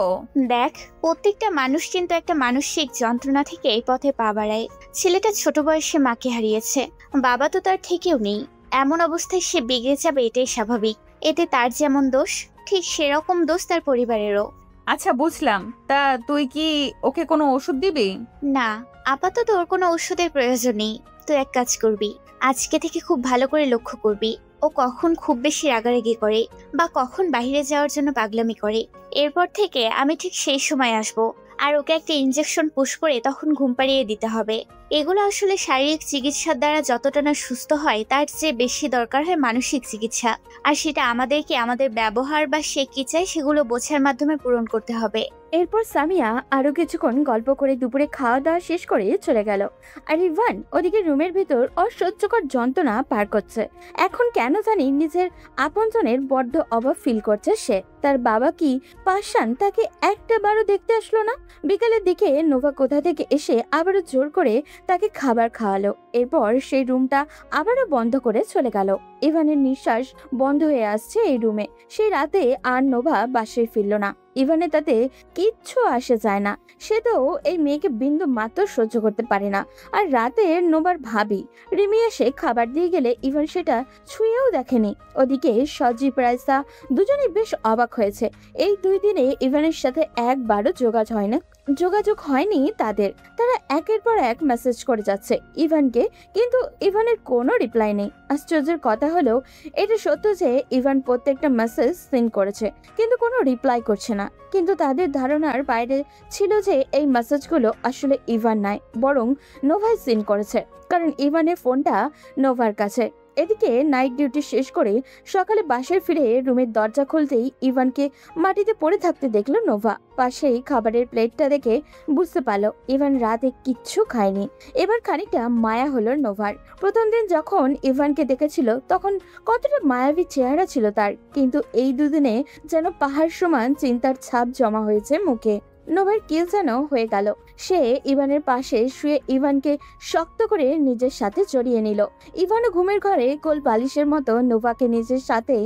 দেখ, প্রত্যেকটা মানুষ কিন্তু একটা মানসিক যন্ত্রণা থেকে এই পথে পা বাড়ায়। ছেলেটা ছোট বয়সে মাকে হারিয়েছে, বাবা তো তার থেকেও নেই। এমন অবস্থায় সে বিগড়ে যাবে, এটাই স্বাভাবিক। এতে তার যেমন দোষ, ঠিক সেরকম দোষ তার পরিবারেরও। আচ্ছা বুঝলাম। তা তুই কি ওকে কোনো ওষুধ দিবি? না, আপাতত ওর কোনো ওষুধের প্রয়োজন নেই। তুই এক কাজ করবি, আজকে থেকে খুব ভালো করে লক্ষ্য করবি ও কখন খুব বেশি রাগারাগি করে বা কখন বাইরে যাওয়ার জন্য পাগলামি করে। এরপর থেকে আমি ঠিক সেই সময় আসবো, আর ওকে একটা ইনজেকশন পুশ করে তখন ঘুম পাড়িয়ে দিতে হবে। এগুলো আসলে শারীরিক চিকিৎসার দ্বারা যতটা না সুস্থ হয়, তার চেয়ে বেশি দরকার হয় মানসিক চিকিৎসা। আর সেটা আমাদেরকে আমাদের ব্যবহার বা সে কি চায় সেগুলো বোঝার মাধ্যমে পূরণ করতে হবে। এরপর সামিয়া আরো কিছুক্ষণ গল্প করে দুপুরে খাওয়া দাওয়া শেষ করে চলে গেল। আর ইভান ওদিকে রুমের ভিতর অসহ্যকর যন্ত্রণা পার করছে। এখন কেন জানি নিজের আপনজনের বড্ড অভাব ফিল করছে সে। তার বাবা কি পাশান তাকে একটা বারও দেখতে আসলো না। বিকালের দিকে নোভা কোথা থেকে এসে আবারও জোর করে তাকে খাবার খাওয়ালো। এরপর সেই রুমটা আবারও বন্ধ করে চলে গেল। ইভানের নিঃশ্বাস বন্ধ হয়ে আসছে এই রুমে। সেই রাতে আর নোভা বাসায় ফিরল না। ইভানের তাতে কিচ্ছু আসে যায় না। সে তো এই মেয়েকে বিন্দু মাত্র সহ্য করতে পারে না। আর রাতে নোভার ভাবি রিমি এসে খাবার দিয়ে গেলে ইভান সেটা ছুঁয়েও দেখেনি। ওদিকে সজীব রাইসা দুজনেই বেশ অবাক হয়েছে। এই 2 দিনে ইভানের সাথে একবারও যোগাযোগ হয় না যোগাযোগ হয়নি তাদের। তারা একের পর এক মেসেজ করে যাচ্ছে ইভানকে, কিন্তু ইভানের কোনো রিপ্লাই নেই। আশ্চর্যের কথা হলো এটা সত্য যে ইভান প্রত্যেকটা মেসেজ সিন করেছে কিন্তু কোনো রিপ্লাই করছে না। কিন্তু তাদের ধারণার বাইরে ছিল যে এই মেসেজগুলো আসলে ইভান নয়, বরং নোভাই সিন করেছে, কারণ ইভানের ফোনটা নোভার কাছে। এদিকে নাইট ডিউটি শেষ করে সকালে বাসায় ফিরে রুমের দরজা খুলতেই ইভানকে মাটিতে পড়ে থাকতে দেখলো নোভা। পাশেই খাবারের প্লেটটা দেখে বুঝতে পারলো ইভান রাতে কিচ্ছু খায়নি। এবার খানিকটা মায়া হলো নোভার। প্রথম দিন যখন ইভানকে দেখেছিল তখন কতটা মায়াবী চেহারা ছিল তার, কিন্তু এই দুদিনে যেন পাহাড় সমান চিন্তার ছাপ জমা হয়েছে মুখে। নোভার কি যেন হয়ে গেল। সে ইভানের পাশে শুয়ে ইভানকে শক্ত করে নিজের সাথে জড়িয়ে নিল। ইভানও ঘুমের ঘরে কোল বালিশের মতো নোভাকে নিজের সাথে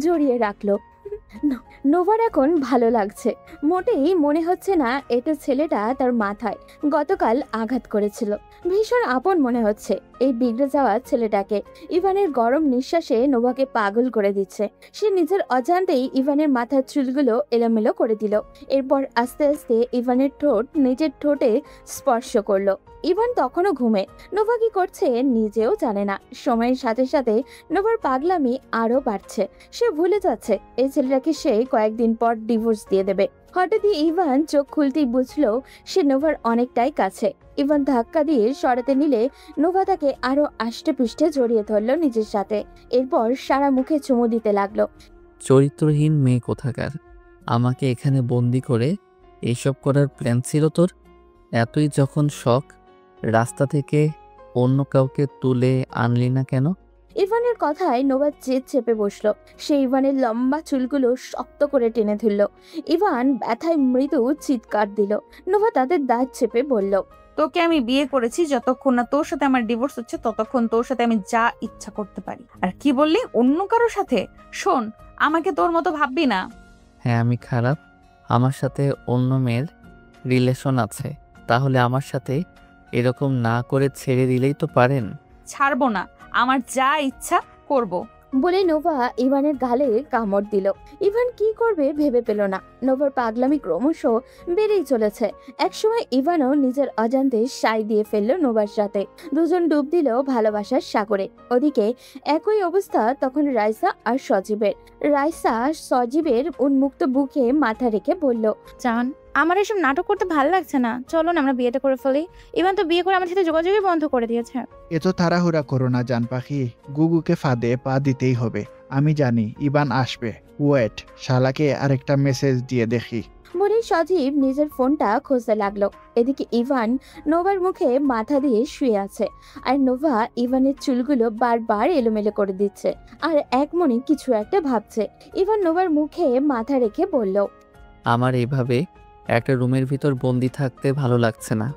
জড়িয়ে রাখলো। নোভার এখন ভালো লাগছে। মোটেই মনে হচ্ছে না এটা ছেলেটা তার মাথায় গতকাল আঘাত করেছিল। ভীষণ আপন মনে হচ্ছে এই বিগড়ে যাওয়া ছেলেটাকে। ইভানের গরম নিঃশ্বাসে নোভাকে পাগল করে দিচ্ছে। সে নিজের অজান্তেই ইভানের মাথার চুলগুলো এলোমেলো করে দিল। এরপর আস্তে আস্তে ইভানের ঠোঁট নিজের ঠোঁটে স্পর্শ করলো। ইভান তখনও ঘুমে। নোভা কি করছে নিজেও জানে না। সময়ের সাথে সাথে নোভার পাগলামি আরো বাড়ছে। সে ভুলে যাচ্ছে এই ছেলেটাকে সে কয়েকদিন পর ডিভোর্স দিয়ে দেবে। হঠাৎই ইভান চোখ খুলতেই বুঝলো সে নোভার অনেকটাই কাছে। ইভান ধাক্কা দিয়ে সরাতে নিলে নোভা তাকে আরো আষ্টে পৃষ্ঠে জড়িয়ে ধরলো নিজের সাথে। এরপর সারা মুখে চুমু দিতে লাগলো। চরিত্রহীন মেয়ে কোথাকার, আমাকে এখানে বন্দি করে এইসব করার প্ল্যান ছিল তোর? এতই যখন শখ, রাস্তা থেকে অন্য কাউকে তুলে আনলি না কেন? ইভানের কথায় নোভা জেদ চেপে বসলো। সে ইভানের লম্বা চুলগুলো শক্ত করে টেনে ধরল। ইভান ব্যথায় মৃদু চিৎকার দিল। নোভা তাদের দাঁত চেপে বলল, তোকে আমি বিয়ে করেছি যতক্ষণ না তোর সাথে আমার ডিভোর্স হচ্ছে ততক্ষণ তোর সাথে আমি যা ইচ্ছা করতে পারি। আর কি বললি অন্য কারোর সাথে? শোন, আমাকে তোর মতো ভাববি না। হ্যাঁ আমি খারাপ, আমার সাথে অন্য মেয়ের রিলেশন আছে, তাহলে আমার সাথে এরকম না করে ছেড়ে দিলেই তো পারেন। ছাড়বো না, আমার যা ইচ্ছা করব। বলে নোভা ইভানের গালে কামড় দিল। ইভান কি করবে ভেবে পেল না। নোভার পাগলামি ক্রমশ বেড়েই চলেছে। একসময় ইভানও নিজের অজান্তে সাই দিয়ে ফেললো নোভার সাথে। দুজন ডুব দিল ভালোবাসার সাগরে। ওদিকে একই অবস্থা তখন রাইসা আর সজীবের। রাইসা সজীবের উন্মুক্ত বুকে মাথা রেখে বলল, জান, আমার এসব নাটক করতে ভালো লাগছে না, চলো না আমরা বিয়েটা করে ফেলি। ইভান তো বিয়ে করে আমার সাথে যোগাযোগই বন্ধ করে দিয়েছে। এত তাড়াহুড়া করো না জান পাখি, গুগুকে ফাঁদে পা দিতেই হবে। আমি জানি ইভান আসবে, ওয়েট, শালাকে আরেকটা মেসেজ দিয়ে দেখি। বলে সজীব নিজের ফোনটা খুঁজতে লাগলো। এদিকে ইভান নোভার মুখে মাথা দিয়ে শুয়ে আছে, আর নোভা ইভানের চুলগুলো বারবার এলোমেলো করে দিচ্ছে আর এক মনে কিছু একটা ভাবছে। ইভান নোভার মুখে মাথা রেখে বলল, আমার এভাবে একটা রুমের ভিতর বন্দি থাকতে ভালো লাগছে না,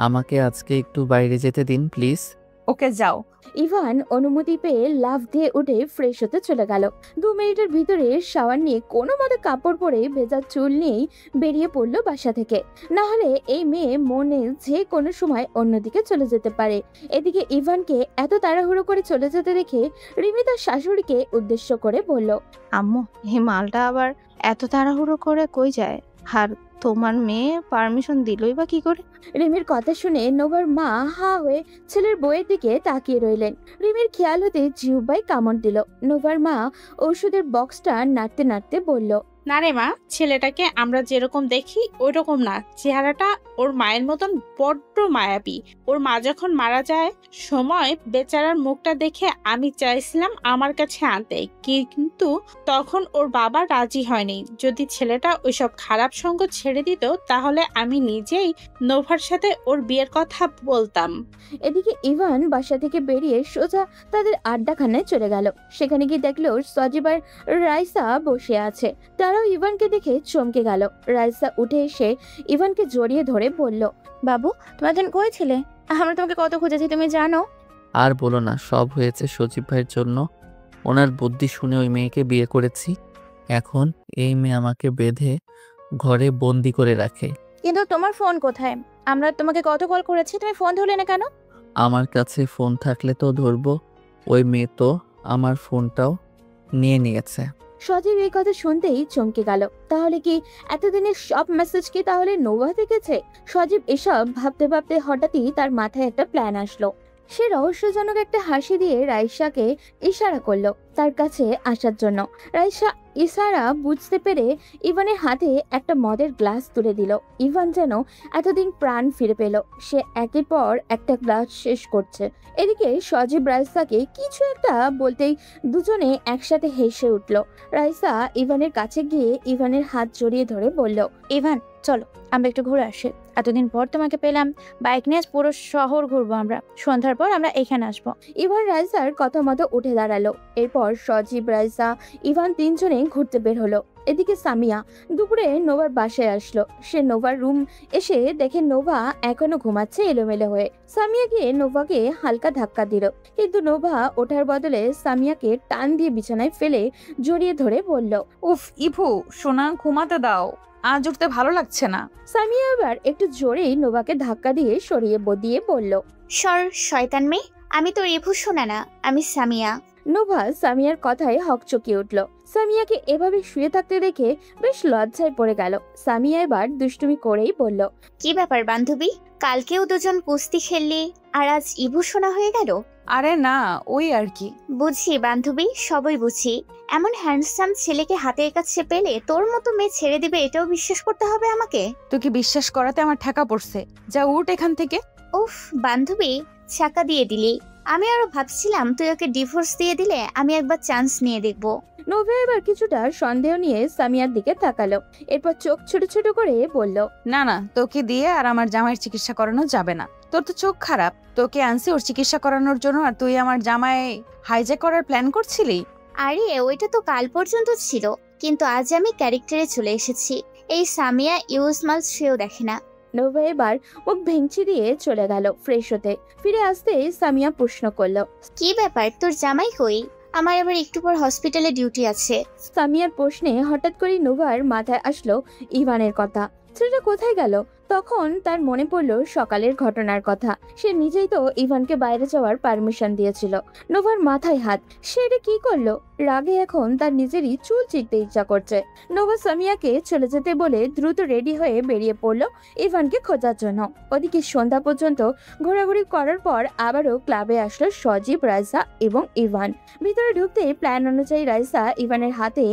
আমাকে আজকে একটু বাইরে যেতে দিন প্লিজ। ওকে যাও। ইভান অনুমতি পেয়ে লাফ দিয়ে উঠে ফ্রেশ হতে চলে গেল। 2 মিনিটের ভিতরে শাওয়ার নিয়ে কোনো মতে কাপড় পরে ভেজা চুল নিয়েই বেরিয়ে পড়লো বাসা থেকে। না হলে এই মেয়ে মনে যে কোনো সময় অন্যদিকে চলে যেতে পারে। এদিকে ইভানকে এত তাড়াহুড়ো করে চলে যেতে দেখে রিমি তার শাশুড়িকে উদ্দেশ্য করে বলল, আম্মু, এই মালটা আবার এত তাড়াহুড়ো করে কই যায়? আর তোমার মেয়ে পারমিশন দিলই বা কি করে? রিমির কথা শুনে নোভার মা হা হয়ে ছেলের বইয়ের দিকে তাকিয়ে রইলেন। রিমির খেয়াল হতে জিহ্বায় কামড় দিল। নোভার মা ওষুধের বক্সটা নাড়তে নাড়তে বলল, না রে মা, ছেলেটাকে আমরা যেরকম দেখি ওই রকম না, চেহারাটা ওর মায়ের মতন বড্ড মায়াবী। ওর মা যখন মারা যায় সময় বেচারার মুখটা দেখে আমি চাইছিলাম আমার কাছে আনতে, কিন্তু তখন ওর বাবা রাজি হয়নি। যদি ছেলেটা ওইসব খারাপ সঙ্গ ছেড়ে দিত তাহলে আমি নিজেই নোভার সাথে ওর বিয়ের কথা বলতাম। এদিকে ইভান বাসা থেকে বেরিয়ে সোজা তাদের আড্ডাখানায় চলে গেল। সেখানে গিয়ে দেখলো সজীব আর রাইসা বসে আছে। তারাও ইভানকে দেখে চমকে গেল। রাইসা উঠে এসে ইভানকে জড়িয়ে ধরে বলল, বাবু, তোমার দিন কই ছিলে? আমরা তোমাকে কত খুঁজেছি তুমি জানো? আর বলো না, সব হয়েছে সজীব ভাইয়ের জন্য। ওনার বুদ্ধি শুনে ওই মেয়েকে বিয়ে করেছি। এখন এই মেয়ে আমাকে বেঁধে ঘরে বন্দি করে রাখে। কিন্তু তোমার ফোন কোথায়? আমরা তোমাকে কত কল করেছি, তুমি ফোন ধরলে না কেন? আমার কাছে ফোন থাকলে তো ধরবো, ওই মেয়ে তো আমার ফোনটাও নিয়ে নিয়েছে। সজীব এই কথা শুনতেই চমকে গেল। তাহলে কি এতদিনের সব মেসেজ কি তাহলে নোভা দেখেছে? সজীব এসব ভাবতে ভাবতে হঠাৎই তার মাথায় একটা প্ল্যান আসলো। সে রহস্যজনক একটা হাসি দিয়ে রাইসাকে ইশারা করলো তার কাছে আসার জন্য। রাইসা ইশারা বুঝতে পেরে ইভানের হাতে একটা মদের গ্লাস তুলে দিল। ইভান যেন এতদিন প্রাণ ফিরে পেল। সে একের পর একটা গ্লাস শেষ করছে। এদিকে সজীব রাইসাকে কিছু একটা বলতেই দুজনে একসাথে হেসে উঠল। রাইসা ইভানের কাছে গিয়ে ইভানের হাত জড়িয়ে ধরে বলল, ইভান চলো আমরা একটু ঘুরে আসি, এতদিন পর তোমাকে পেলাম, বাইক নিয়ে পুরো শহর ঘুরবো আমরা, সন্ধ্যার পর আমরা এখানে আসবো। ইভান রাইসার কথা মতো উঠে দাঁড়ালো। এরপর সজীব রাইসা ইভান তিনজনে ঘুরতে বের হলো। এদিকে সামিয়া দুপুরে নোভার বাসায় আসলো। সে নোভার রুম এসে দেখে নোভা এখনো ঘুমাচ্ছে এলোমেলো হয়ে। সামিয়া গিয়ে নোভাকে হালকা ধাক্কা দিল, কিন্তু নোভা ওঠার বদলে সামিয়াকে টান দিয়ে বিছানায় ফেলে জড়িয়ে ধরে বলল, উফ ইভু সোনা, ঘুমাতে দাও, আজ উঠতে ভালো লাগছে না। সামিয়া এবার একটু জোরেই নোভাকে ধাক্কা দিয়ে সরিয়ে দিয়ে বলল, সর শয়তান মেয়ে, আমি তো রিভু শোনা না, আমি সামিয়া। নোভা সামিয়ার কথায় হকচকিয়ে উঠল। সামিয়াকে এভাবে শুয়ে থাকতে দেখে বেশ লজ্জায় পড়ে গেল। সামিয়া এবার দুষ্টুমি করেই বলল, কি ব্যাপার বান্ধবী, কালকেও দুজন কুস্তি খেললি আর আজ ইভু শোনা হয়ে গেল? আরে না, ওই আর কি। বুঝি বান্ধবী, সবই বুঝি। এমন হ্যান্ডসাম ছেলেকে হাতের কাছে পেলে তোর মতো মেয়ে ছেড়ে দিবে এটাও বিশ্বাস করতে হবে আমাকে? তোকে বিশ্বাস করাতে আমার ঠেকা পড়ছে, যা উঠ এখান থেকে। উফ বান্ধবী, ছাকা দিয়ে দিলি। আমি আরো ভাবছিলাম তুই ওকে ডিভোর্স দিয়ে দিলে আমি একবার চান্স নিয়ে দেখবো। নোভা এবার কিছুটা সন্দেহ নিয়ে সামিয়ার দিকে তাকালো। এরপর চোখ ছোট ছোট করে বলল, না না, তোকে দিয়ে আর আমার জামাইয়ের চিকিৎসা করানো যাবে না। তোর তো চোখ খারাপ, তোকে আনছি ওর চিকিৎসা করানোর জন্য, আর তুই আমার জামাই হাইজ্যাক করার প্ল্যান করছিলি? আরে ওইটা তো কাল পর্যন্ত ছিল, কিন্তু আজ আমি ক্যারেক্টারে চলে এসেছি। এই সামিয়া ইউজমাল সেও দেখে না। নোভা এবার মুখ ভেঙচি দিয়ে চলে গেল ফ্রেশ হতে। ফিরে আসতে সামিয়া প্রশ্ন করলো, কি ব্যাপার, তোর জামাই কই? আমার আবার একটু পর হসপিটালে ডিউটি আছে। সামিয়ার প্রশ্নে হঠাৎ করে নোভার মাথায় আসলো ইভানের কথা। ছেলেটা কোথায় গেল? তখন তার মনে পড়লো সকালের ঘটনার কথা। সে নিজেই তো ইভানকে বাইরে যাওয়ার পারমিশন দিয়েছিল। নোভার মাথায় হাত। সে এটা কি করলো? রাগে এখন তার নিজেরই চুল চিকতে ইচ্ছা করছে। নোভা সামিয়াকে চলে যেতে বলে দ্রুত রেডি হয়ে বেরিয়ে পড়লো ইভানকে খোঁজার জন্য। ওদিকে সন্ধ্যা পর্যন্ত ঘোরাঘুরি করার পর আবারও ক্লাবে আসলো সজীব, রাইসা এবং ইভান। ভিতরে ঢুকতে প্ল্যান অনুযায়ী রাইসা ইভানের হাতে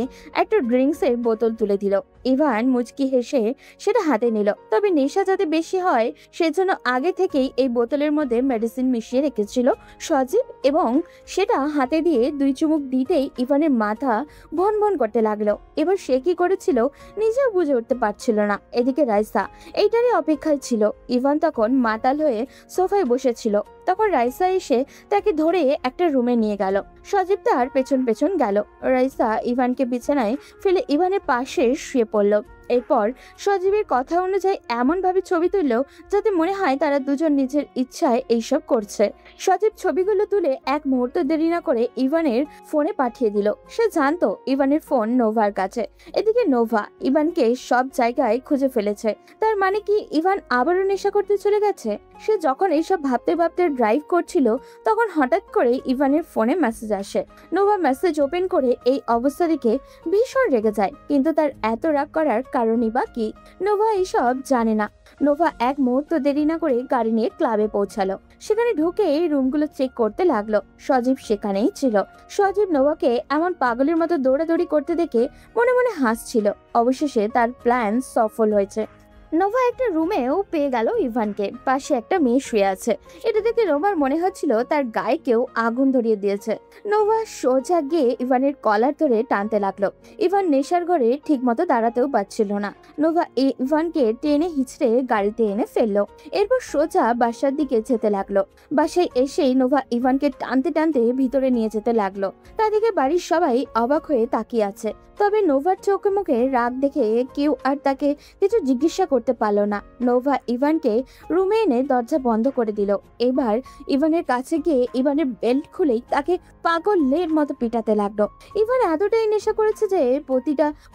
একটা ড্রিঙ্কসের বোতল তুলে দিল। ইভান মুচকি হেসে সেটা হাতে নিল। তবে নেশা যাতে বেশি হয় সেজন্য আগে থেকেই এই বোতলের মধ্যে মেডিসিন মিশিয়ে রেখেছিল সজীব, এবং সেটা হাতে দিয়ে 2 চুমুক দিতেই ইভানের মাথা ভন ভন করতে লাগলো। এবার সে কি করেছিল নিজেও বুঝে উঠতে পারছিল না। এদিকে রাইসা এইটারই অপেক্ষায় ছিল। ইভান তখন মাতাল হয়ে সোফায় বসেছিল। তখন রাইসা এসে তাকে ধরে একটা রুমে নিয়ে গেল। সজীব তার পেছন পেছন গেল। রাইসা ইভানকে বিছানায় ফেলে ইভানের পাশে শুয়ে পড়ল। এরপর সজীবের কথা অনুযায়ী এমন ভাবে ছবি তুললো যাতে মনে হয় তারা দুজন নিজের ইচ্ছায় এইসব করছে। সজীব ছবিগুলো তুলে এক মুহূর্ত দেরি না করে ইভানের ফোনে পাঠিয়ে দিল। সে জানতো ইভানের ফোন নোভার কাছে। এদিকে নোভা ইভানকে সব জায়গায় খুঁজে ফেলেছে। তার মানে কি ইভান আবারও নেশা করতে চলে গেছে? সে যখন এইসব ভাবতে ভাবতে ড্রাইভ করছিল তখন হঠাৎ করে ইভানের ফোনে মেসেজ আসে। নোভা মেসেজ ওপেন করে এই অবস্থা দেখে ভীষণ রেগে যায়, কিন্তু তার এত রাগ করার কারণই বা কি? নোভা এইসব জানে না। নোভা এক মুহূর্ত দেরি না করে গাড়ি নিয়ে ক্লাবে পৌঁছালো। সেখানে ঢুকে রুমগুলো চেক করতে লাগলো। সজীব সেখানেই ছিল। সজীব নোভাকে এমন পাগলের মতো দৌড়াদৌড়ি করতে দেখে মনে মনে হাসছিল। অবশেষে তার প্ল্যান সফল হয়েছে। নোভা একটা রুমেও পেয়ে গেল ইভানকে। পাশে একটা মেয়ে শুয়ে আছে। এটা দেখে নোভার মনে হচ্ছিল তার গায়ে কেউ আগুন ধরিয়ে দিয়েছে। নোভা সোজা গিয়ে ইভানের কলার ধরে টানতে লাগলো। ইভান নেশার ঘরে ঠিক মতো দাঁড়াতেও পারছিল না। নোভা ইভানকে টেনে হিচড়ে গাড়িতে এনে ফেললো। এরপর সোজা বাসার দিকে যেতে লাগলো। বাসায় এসেই নোভা ইভানকে টানতে টানতে ভিতরে নিয়ে যেতে লাগলো। তা দেখে বাড়ির সবাই অবাক হয়ে তাকিয়ে আছে। তবে নোভার চোখে মুখে রাগ দেখে কেউ আর তাকে কিছু জিজ্ঞাসা করতে করতে পারল না। নোভা ইভানকে রুমে এনে দরজা বন্ধ করে দিল। এবার ইভানের কাছে গিয়ে ইভানের বেল্ট খুলেই তাকে পাগলের মতো পিটাতে লাগলো। ইভান এতটাই নেশা করেছে যে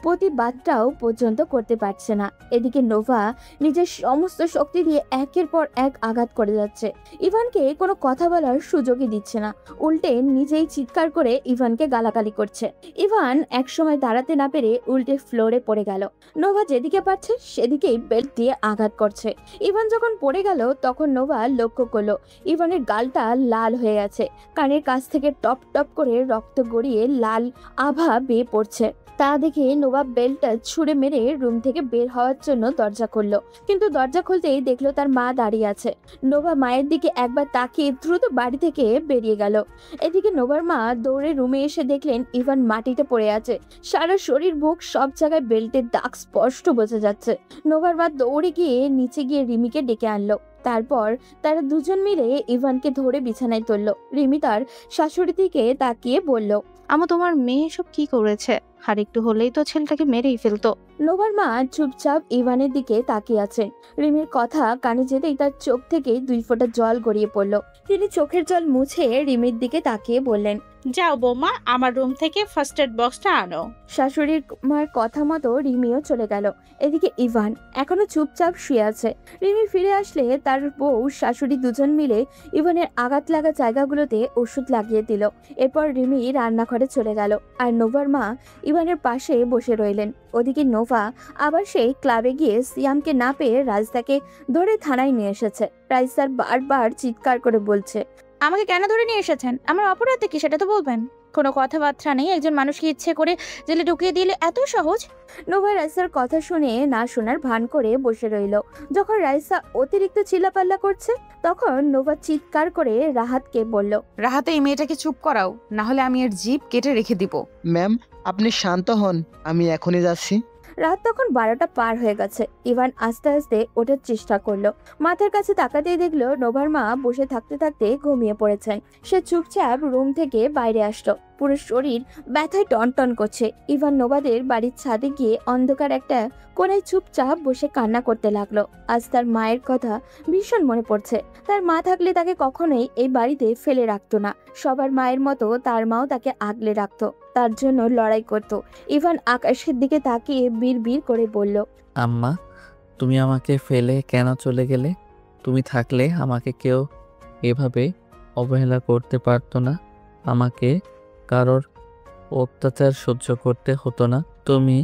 প্রতিবাদটাও পর্যন্ত করতে পারছে না। এদিকে নোভা নিজের সমস্ত শক্তি দিয়ে একের পর এক আঘাত করে যাচ্ছে। ইভানকে কোনো কথা বলার সুযোগই দিচ্ছে না, উল্টে নিজেই চিৎকার করে ইভানকে গালাগালি করছে। ইভান একসময় দাঁড়াতে না পেরে উল্টে ফ্লোরে পড়ে গেল। নোভা যেদিকে পারছে সেদিকেই বেল্ট দিয়ে আঘাত করছে। ইভান যখন পড়ে গেল তখন নোভা লক্ষ্য করলো ইভানের গালটা লাল হয়ে গেছে, কানের কাছ থেকে টপ টপ করে রক্ত গড়িয়ে লাল আভা বেয়ে পড়ছে। তা দেখে নোভা বেল্টটা ছুঁড়ে মেরে রুম থেকে বের হওয়ার জন্য দরজা খুললো, কিন্তু দরজা খুলতেই দেখলো তার মা দাঁড়িয়ে আছে। নোভা মায়ের দিকে একবার তাকিয়ে দ্রুত বাড়ি থেকে বেরিয়ে গেল। এদিকে নোভার মা দৌড়ে রুমে এসে দেখলেন ইভান মাটিতে পড়ে আছে, সারা শরীর মুখ সব জায়গায় বেল্টের দাগ স্পষ্ট বোঝা যাচ্ছে। নোভার মা দৌড়ে গিয়ে নিচে গিয়ে রিমিকে ডেকে আনলো। তারপর তারা দুজন মিলে ইভানকে ধরে বিছানায় তুললো। রিমি তার শাশুড়ির দিকে তাকিয়ে বলল, আমা তোমার মেয়ে সব কি করেছে? আর একটু হলেই তো ছেলেটাকে মেরেই ফেলতো। নোভার মা চুপচাপ ইভানের দিকে তাকিয়ে আছেন। রিমির কথা কানে যেতেই তার চোখ থেকে 2 ফোঁটা জল গড়িয়ে পড়ল। তিনি চোখের জল মুছে রিমির দিকে তাকিয়ে বললেন, যাও বৌমা, আমার রুম থেকে ফার্স্ট এড বক্সটা আনো। শাশুড়ির মার কথা মতো রিমিও চলে গেল। এদিকে ইভান এখনো চুপচাপ শুয়ে আছে। রিমি ফিরে আসলে তার বউ শাশুড়ি দুজন মিলে ইভানের আঘাত লাগা জায়গাগুলোতে ওষুধ লাগিয়ে দিল। এরপর রিমি রান্নাঘরে চলে গেল আর নোভার মা ইভানের পাশে বসে রইলেন। ওদিকে নোভা আবার সেই ক্লাবে গিয়ে সিয়ামকে না পেয়ে রাজদাকে ধরে থানায় নিয়ে এসেছে। রাইসার বারবার চিৎকার করে বলছে, আমাকে কেন ধরে নিয়ে এসেছেন? আমার অপরাধ কি সেটা তো বলবেন। কোনো কথাবার্তা নেই, একজন মানুষকে ইচ্ছে করে জেলে ঢুকিয়ে দিলে এত সহজ? নোভা রাইসার কথা শুনে না শোনার ভান করে বসে রইল। যখন রাইসা অতিরিক্ত চিল্লাপাল্লা করছে তখন নোভা চিৎকার করে রাহাতকে বলল, রাহাতে এই মেয়েটাকে চুপ করাও, না হলে আমি এর জিভ কেটে রেখে দিব। ম্যাম, আপনি শান্ত হন, আমি এখনই যাচ্ছি। রাত তখন 12টা পার হয়ে গেছে। ইভান আস্তে আস্তে ওঠার চেষ্টা করলো। মাথার কাছে তাকাতেই দেখলো নোভার মা বসে থাকতে থাকতে ঘুমিয়ে পড়েছেন। সে চুপচাপ রুম থেকে বাইরে আসলো। পুরো শরীর ব্যথায় টনটন করছে। ইভান নোভাদের বাড়ির ছাদে গিয়ে অন্ধকার একটা কোনায় চুপচাপ বসে কান্না করতে লাগলো। আজ তার মায়ের কথা ভীষণ মনে পড়ছে। তার মা থাকলে তাকে কখনোই এই বাড়িতে ফেলে রাখতো না। সবার মায়ের মতো তার মাও তাকে আগলে রাখতো, তার জন্য লড়াই করত। ইভান আকাশের দিকে তাকিয়ে বিড়বিড় করে বলল, আম্মা, তুমি আমাকে ফেলে কেন চলে গেলে? তুমি থাকলে আমাকে কেউ এভাবে অবহেলা করতে পারতো না, আমাকে কারোর অত্যাচার সহ্য করতে হতো না। তুমি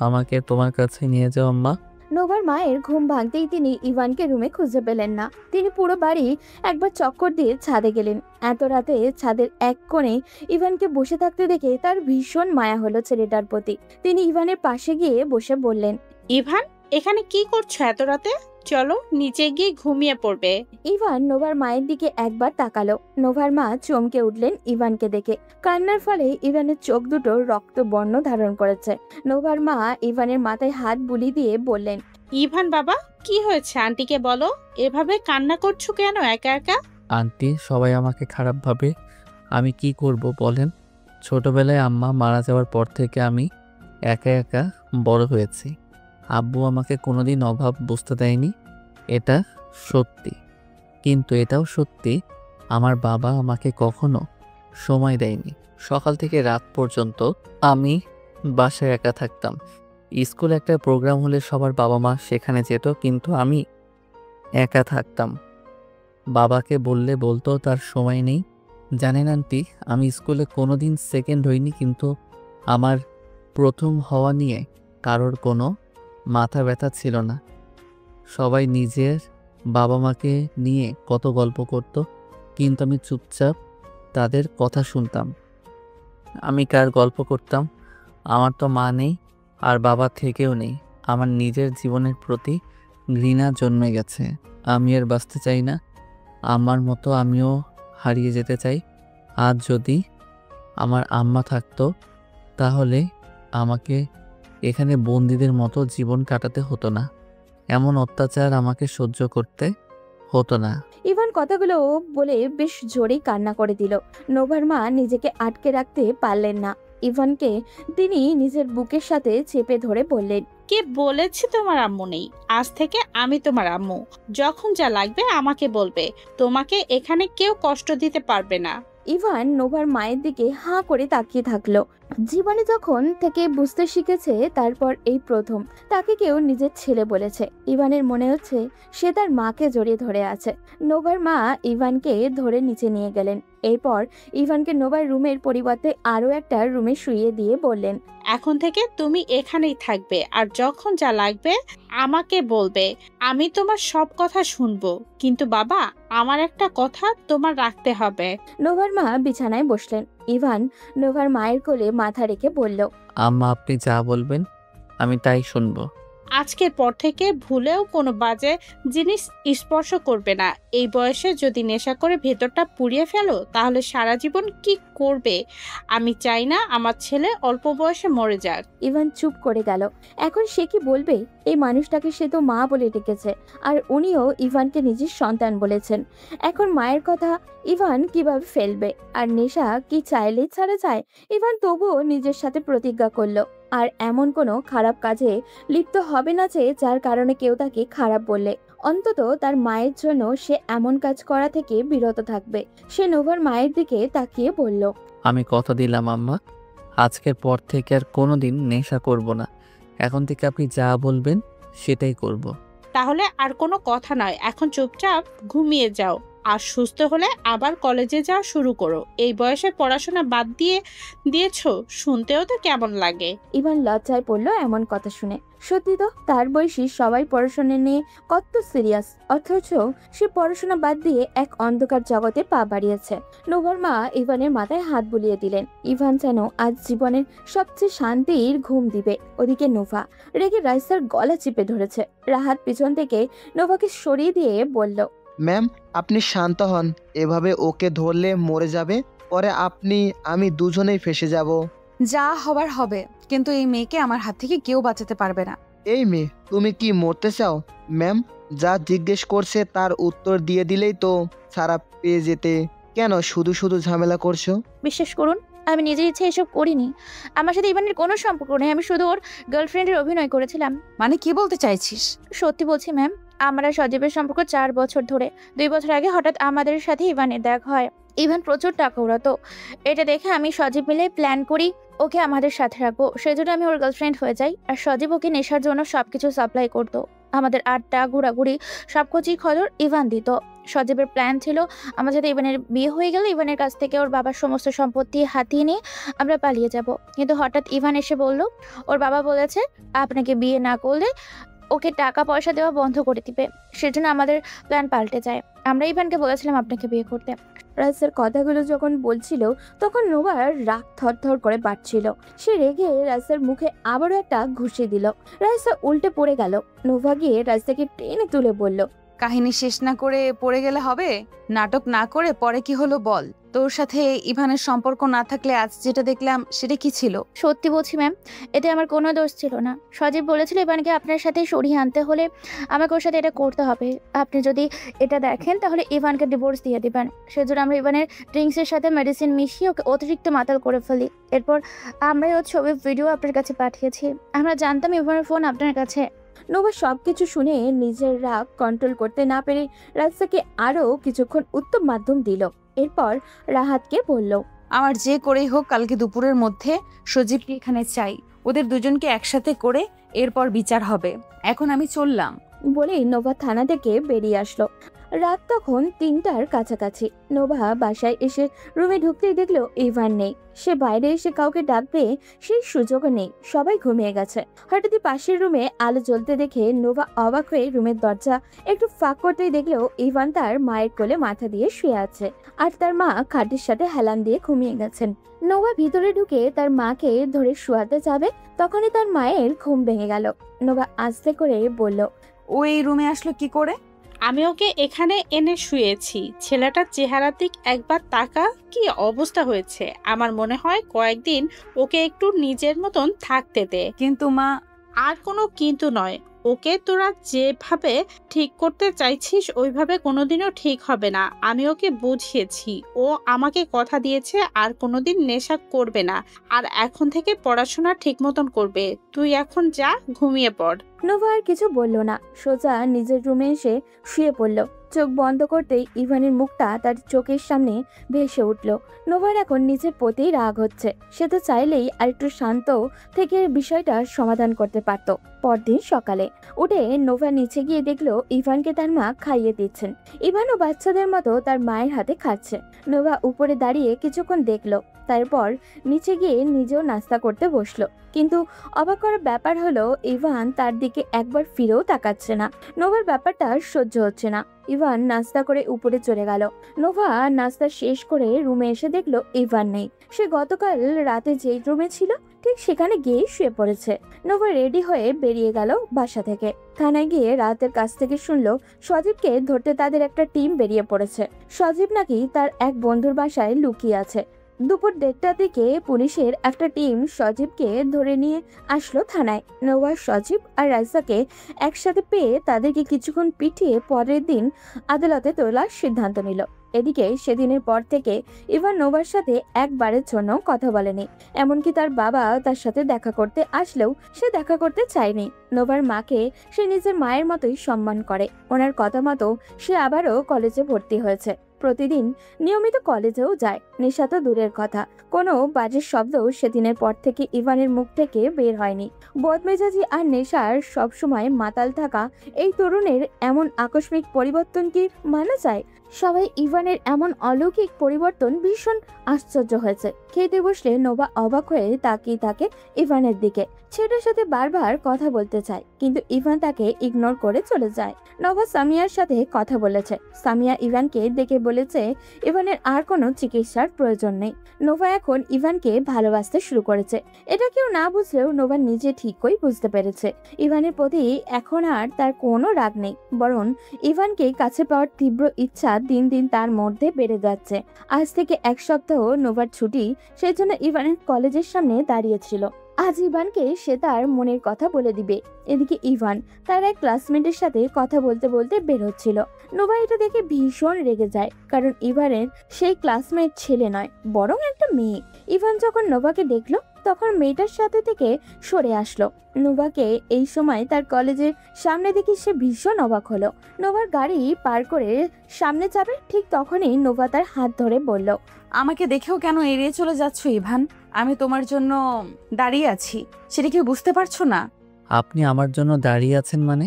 আমাকে তোমার কাছে নিয়ে যাও আম্মা। নোভার মায়ের ঘুম ভাঙতেই তিনি ইভানকে রুমে খুঁজে পেলেন না। তিনি পুরো বাড়ি একবার চক্কর দিয়ে ছাদে গেলেন। এত রাতে ছাদের এক কোণে ইভানকে বসে থাকতে দেখে তার ভীষণ মায়া হলো ছেলেটার প্রতি। তিনি ইভানের পাশে গিয়ে বসে বললেন, ইভান, এখানে কি করছো এত রাতে? চলো নিচে গিয়ে ঘুমিয়ে পড়বে। ইভান নোভার মায়ের দিকে একবার তাকালো। নোভার মা চমকে উঠলেন ইভানকে দেখে। কান্নার ফলে ইভানের চোখ দুটো রক্তবর্ণ ধারণ করেছে। নোভার মা ইভানের মাথায় হাত বুলিয়ে দিয়ে বললেন, ইভান বাবা, কি হয়েছে? আন্টিকে বলো, এভাবে কান্না করছো কেন একা একা? আন্টি, সবাই আমাকে খারাপ ভাবে, আমি কি করব বলেন? ছোটবেলায় আম্মা মারা যাওয়ার পর থেকে আমি একা একা বড় হয়েছি। আব্বু আমাকে কোনোদিন অভাব বুঝতে দেয়নি, এটা সত্যি। কিন্তু এটাও সত্যি, আমার বাবা আমাকে কখনো সময় দেয়নি। সকাল থেকে রাত পর্যন্ত আমি বাসায় একা থাকতাম। স্কুলে একটা প্রোগ্রাম হলে সবার বাবা মা সেখানে যেত, কিন্তু আমি একা থাকতাম। বাবাকে বললে বলতো তার সময় নেই। জানেন আন্টি, আমি স্কুলে কোনোদিন সেকেন্ড হইনি, কিন্তু আমার প্রথম হওয়া নিয়ে কারোর কোনো মাথা ব্যথা ছিল না। সবাই নিজের বাবা মাকে নিয়ে কত গল্প করত, কিন্তু আমি চুপচাপ তাদের কথা শুনতাম। আমি কার গল্প করতাম? আমার তো মা নেই আর বাবা থেকেও নেই। আমার নিজের জীবনের প্রতি ঘৃণা জন্মে গেছে। আমি আর বাঁচতে চাই না। আমার মতো আমিও হারিয়ে যেতে চাই। আজ যদি আমার আম্মা থাকতো তাহলে আমাকে এখানে বন্দীদের মতো জীবন কাটাতে হতো না, এমন অত্যাচার আমাকে সহ্য করতে হতো না। ইভান কথাগুলো বলে বেশ জোরেই কান্না করে দিল। নোভার মা নিজেকে আটকে রাখতে পারলেন না। ইভানকে তিনি নিজের বুকের সাথে চেপে ধরে বললেন, কে বলেছে তোমার আম্মু নেই? আজ থেকে আমি তোমার আম্মু। যখন যা লাগবে আমাকে বলবে। তোমাকে এখানে কেউ কষ্ট দিতে পারবে না। ইভান নোভার মায়ের দিকে হাঁ করে তাকিয়ে থাকলো। জীবনে যখন থেকে বুঝতে শিখেছে তারপর এই প্রথম তাকে কেউ নিজের ছেলে বলেছে। ইভানের মনে হচ্ছে সে তার মাকে জড়িয়ে ধরে আছে। নোভার মা ইভানকে ধরে নিচে নিয়ে গেলেন। এরপর ইভানকে নোভার রুমের পরিবর্তে আরো একটা রুমে শুইয়ে দিয়ে বললেন, এখন থেকে তুমি এখানেই থাকবে, আর যখন যা লাগবে আমাকে বলবে। আমি তোমার সব কথা শুনবো, কিন্তু বাবা আমার একটা কথা তোমার রাখতে হবে। নোভার মা বিছানায় বসলেন। ইভান নোভার মায়ের কোলে মাথা রেখে বলল, আম্মা আপনি যা বলবেন আমি তাই শুনবো। আজকের পর থেকে ভুলেও কোনো বাজে জিনিস স্পর্শ করবে না। এই বয়সে যদি নেশা করে ভেতরটা পুড়িয়ে ফেলো তাহলে সারা জীবন কি করবে? আমি চাই না আমার ছেলে অল্প বয়সে মরে যাক। ইভান চুপ করে গেল। এখন সে কি বলবে? এই মানুষটাকে সে তো মা বলে ডেকেছে, আর উনিও ইভানকে নিজের সন্তান বলেছেন। এখন মায়ের কথা ইভান কিভাবে ফেলবে? আর নেশা কি চাইলেই ছাড়া যায়? ইভান তবুও নিজের সাথে প্রতিজ্ঞা করলো আর এমন কোনো খারাপ কাজে লিপ্ত হবে না যে যার কারণে কেউ তাকে খারাপ বললে। অন্তত তার মায়ের জন্য সে এমন কাজ করা থেকে বিরত থাকবে। সে নোভার মায়ের দিকে তাকিয়ে বলল, আমি কথা দিলাম আম্মা, আজকের পর থেকে আর কোনোদিন নেশা করব না। এখন থেকে আপনি যা বলবেন সেটাই করব। তাহলে আর কোনো কথা নয়, এখন চুপচাপ ঘুমিয়ে যাও। আর সুস্থ হলে আবার কলেজে যাওয়া শুরু করো। এই বয়সে পড়াশোনা বাদ দিয়েছো, শুনতেও তো কেমন লাগে। ইভান লজ্জায় পড়লো এমন কথা শুনে। সত্যি তো তার বয়সী সবাই পড়াশোনা নিয়ে কত সিরিয়াস, অথচ সে পড়াশোনা বাদ দিয়ে এক অন্ধকার জগতে পা বাড়িয়েছে। নোভার মা ইভানের মাথায় হাত বুলিয়ে দিলেন। ইভান যেন আজ জীবনের সবচেয়ে শান্তির ঘুম দিবে। ওদিকে নোভা রেগে রাইসার গলা চিপে ধরেছে। রাহাত পিছন থেকে নোভাকে সরিয়ে দিয়ে বলল, ম্যাম আপনি শান্ত হন, এভাবে ওকে ধরলে মরে যাবে, পরে আমি দুজনেই ফেসে যাব। যা হবার হবে, কিন্তু এই মেয়েকে আমার হাত থেকে কেউ বাঁচাতে পারবে না। এই মেয়ে, তুমি কি মরতে চাও? ম্যাম যা জিজ্ঞেস করছে তার উত্তর দিয়ে দিলেই তো ছাড়া পেয়ে যেতে, কেন শুধু শুধু ঝামেলা করছো? বিশ্বাস করুন, আমি নিজের ইচ্ছে এসব করিনি। আমার সাথে ইভানের কোনো সম্পর্ক নেই। আমি শুধু ওর গার্লফ্রেন্ডের অভিনয় করেছিলাম। মানে কি বলতে চাইছিস? সত্যি বলছি ম্যাম, আমরা সজীবের সম্পর্ক 4 বছর ধরে। 2 বছর আগে হঠাৎ আমাদের সাথে ইভানের দেখা হয়। ইভান প্রচুর টাকা ওড়াতো। এটা দেখে আমি সজীব মিলে প্ল্যান করি ওকে আমাদের সাথে রাখবো। সেজন্য আমি ওর গার্লফ্রেন্ড হয়ে যাই। আর সজীব ওকে নেশার জন্য সবকিছু সাপ্লাই করতো। আমাদের আড্ডা ঘোরাঘুরি সব কিছুই খবর ইভান দিত। সজীবের প্ল্যান ছিল আমার সাথে ইভানের বিয়ে হয়ে গেলে ইভানের কাছ থেকে ওর বাবার সমস্ত সম্পত্তি হাতিয়ে নিয়ে আমরা পালিয়ে যাব। কিন্তু হঠাৎ ইভান এসে বলল ওর বাবা বলেছে আপনাকে বিয়ে না করলে ওকে টাকা পয়সা দেওয়া বন্ধ করে দিবে। সেজন্য আমাদের প্ল্যান পাল্টে যায়। আমরা ইভানকে বলেছিলাম আপনাকে বিয়ে করতে। রাইসার কথাগুলো যখন বলছিল তখন নোভার রাগ থরথর করে বাড়ছিল। সে রেগে রাইসার মুখে আবারও একটা ঘুষি দিল। রাইসা উল্টে পড়ে গেল। নোভা গিয়ে রাইসাকে টেনে তুলে বলল, কাহিনী শেষ না করে পড়ে গেলে হবে? নাটক না করে পরে কি হলো বল। তোর সাথে ইভানের সম্পর্ক না থাকলে আজ যেটা দেখলাম সেটা কি ছিল? সত্যি বলছি ম্যাম, এতে আমার কোনো দোষ ছিল না। সজীব বলেছিল ইভানকে আপনার সাথে সরিয়ে আনতে হলে আমাকে ওর সাথে এটা করতে হবে। আপনি যদি এটা দেখেন তাহলে ইভানকে ডিভোর্স দিয়ে দিবেন। সেজন্য আমরা ইভানের ড্রিঙ্কসের সাথে মেডিসিন মিশিয়ে ওকে অতিরিক্ত মাতাল করে ফেলি। এরপর আমরাই ওর ছবি ভিডিও আপনার কাছে পাঠিয়েছি। আমরা জানতাম ইভানের ফোন আপনার কাছে। নোভা সবকিছু শুনে নিজের রাগ কন্ট্রোল করতে না পেরে রাইসাকে আরো কিছুক্ষণ উত্তম মাধ্যম দিল। এরপর রাহাতকে বলল, আমার যে করেই হোক কালকে দুপুরের মধ্যে সজীবকে এখানে চাই। ওদের দুজনকে একসাথে করে এরপর বিচার হবে। এখন আমি চললাম। বলেই নোভা থানা থেকে বেরিয়ে আসলো। রাত তখন 3টার কাছাকাছি। নোভা বাসায় এসে রুমে ঢুকতেই দেখলো ইভান নেই। সে বাইরে এসে কাউকে ডাকবে সেই সুযোগও নেই, সবাই ঘুমিয়ে গেছে। হঠাৎই পাশের রুমে আলো জ্বলতে দেখে নোভা অবাক হয়ে রুমের দরজা একটু ফাঁক করতেই দেখলো ইভান তার মায়ের কোলে মাথা দিয়ে শুয়ে আছে, আর তার মা খাটের সাথে হেলান দিয়ে ঘুমিয়ে গেছেন। নোভা ভিতরে ঢুকে তার মাকে ধরে শুয়াতে যাবে, তখনই তার মায়ের ঘুম ভেঙে গেল। নোভা আস্তে করে বলল, ও এই রুমে আসলো কি করে? আমি ওকে এখানে এনে শুয়েছি। ছেলেটার চেহারা দিক একবার তাকা, কি অবস্থা হয়েছে। আমার মনে হয় কয়েকদিন ওকে একটু নিজের মতন থাকতে দে। কিন্তু মা। আর কোনো কিন্তু নয়। ও ওকে তোরা যেভাবে ঠিক করতে চাইছিস ওইভাবে কোনোদিনও ঠিক হবে না। আমি ওকে বুঝিয়েছি, ও আমাকে কথা দিয়েছে আর কোনোদিন নেশা করবে না, আর এখন থেকে পড়াশোনা ঠিক মতন করবে। তুই এখন যা, ঘুমিয়ে পড়। নোভা আর কিছু বলল না, সোজা নিজের রুমে এসে শুয়ে পড়ল। চোখ বন্ধ করতেই ইভানের মুখটা তার চোখের সামনে ভেসে উঠল। নোভার এখন নিজের প্রতি রাগ হচ্ছে। সে তো চাইলেই আরেকটু শান্ত থেকে বিষয়টা সমাধান করতে পারত। পরদিন সকালে উঠে নোভা নিচে গিয়ে দেখলো ইভানকে তার মা খাইয়ে দিচ্ছেন। ইভানও বাচ্চাদের মতো তার মায়ের হাতে খাচ্ছে। নোভা উপরে দাঁড়িয়ে কিছুক্ষণ দেখলো, তারপর নিচে গিয়ে নিজেও নাস্তা করতে বসলো। কিন্তু অবাক করার ব্যাপার হলো ইভান তার দিকে একবার ফিরেও তাকাচ্ছে না। নোভার ব্যাপারটা সহ্য হচ্ছে না। ইভান নাস্তা করে উপরে চলে গেল। নোভা নাস্তা শেষ করে রুমে এসে দেখলো ইভান নেই। সে গতকাল রাতে যেই রুমে ছিল ঠিক সেখানে গিয়ে শুয়ে পড়েছে। নোভা রেডি হয়ে বেরিয়ে গেল বাসা থেকে। থানায় গিয়ে রাতের কাছ থেকে শুনলো সজীবকে ধরতে তাদের একটা টিম বেরিয়ে পড়েছে। সজীব নাকি তার এক বন্ধুর বাসায় লুকিয়ে আছে। দুপুর 1:30টার দিকে পুলিশের একটা টিম সজীবকে ধরে নিয়ে আসলো থানায়। নোভা সজীব আর রাইসাকে একসাথে পেয়ে তাদেরকে কিছুক্ষণ পিটিয়ে পরের দিন আদালতে তোলার সিদ্ধান্ত নিল। এদিকে সেদিনের পর থেকে ইভান নোভার সাথে একবারের জন্য কথা বলেনি। এমনকি তার বাবা তার সাথে দেখা করতে আসলেও সে দেখা করতে চায়নি। নোভার মাকে সে নিজের মায়ের মতোই সম্মান করে। ওনার কথা মতো সে আবারও কলেজে ভর্তি হয়েছে। প্রতিদিন নিয়মিত কলেজেও যায়। নেশা তো দূরের কথা, কোনো বাজে শব্দও সেদিনের পর থেকে ইভানের মুখ থেকে বের হয়নি। বদমেজাজি আর নেশার সবসময় মাতাল থাকা এই তরুণের এমন আকস্মিক পরিবর্তন কি মানা যায়? সবাই ইভানের এমন অলৌকিক পরিবর্তন ভীষণ আশ্চর্য হয়েছে। খেতে বসলে নোভা অবাক হয়ে তাকিয়ে থাকে ইভানের দিকে। ছেলেটার সাথে বারবার কথা বলতে চায়, কিন্তু ইভান তাকে ইগনোর করে চলে যায়। নোভা সামিয়ার সাথে কথা বলেছে। সামিয়া ইভানকে দেখে বলেছে ইভানের আর কোনো চিকিৎসার প্রয়োজন নেই। নোভা এখন ইভানকে ভালোবাসতে শুরু করেছে। এটা কেউ না বুঝলেও নোভা নিজে ঠিকই বুঝতে পেরেছে। ইভানের প্রতি এখন আর তার কোনো রাগ নেই, বরং ইভানকে কাছে পাওয়ার তীব্র ইচ্ছা দিন দিন তার মধ্যে বেড়ে যাচ্ছে। আজ থেকে 1 সপ্তাহ নোভার ছুটি, সেই জন্য ইভানের কলেজের সামনে দাঁড়িয়েছিল। আজ ইভানকে সে তার মনের কথা বলে দিবে। এদিকে ইভান তার এক ক্লাসমেটের সাথে কথা বলতে বলতে বের হচ্ছিল। নোভা এটা দেখে ভীষণ রেগে যায়, কারণ ইভানের সেই ক্লাসমেট ছেলে নয়, বরং একটা মেয়ে। ইভান যখন নোভাকে দেখলো তখন মেয়েটার সাথে থেকে সরে আসলো। নোভাকে এই সময় তার কলেজের সামনে দেখে সে ভীষণ অবাক হলো। নোভার গাড়ি পার করে সামনে যাবে, ঠিক তখনই নোভা তার হাত ধরে বলল, আমাকে দেখেও কেন এড়িয়ে চলে যাচ্ছ ইভান? আমি তোমার জন্য দাঁড়িয়ে আছি, সেটা কি বুঝতে পারছো না? আপনি আমার জন্য দাঁড়িয়ে আছেন মানে?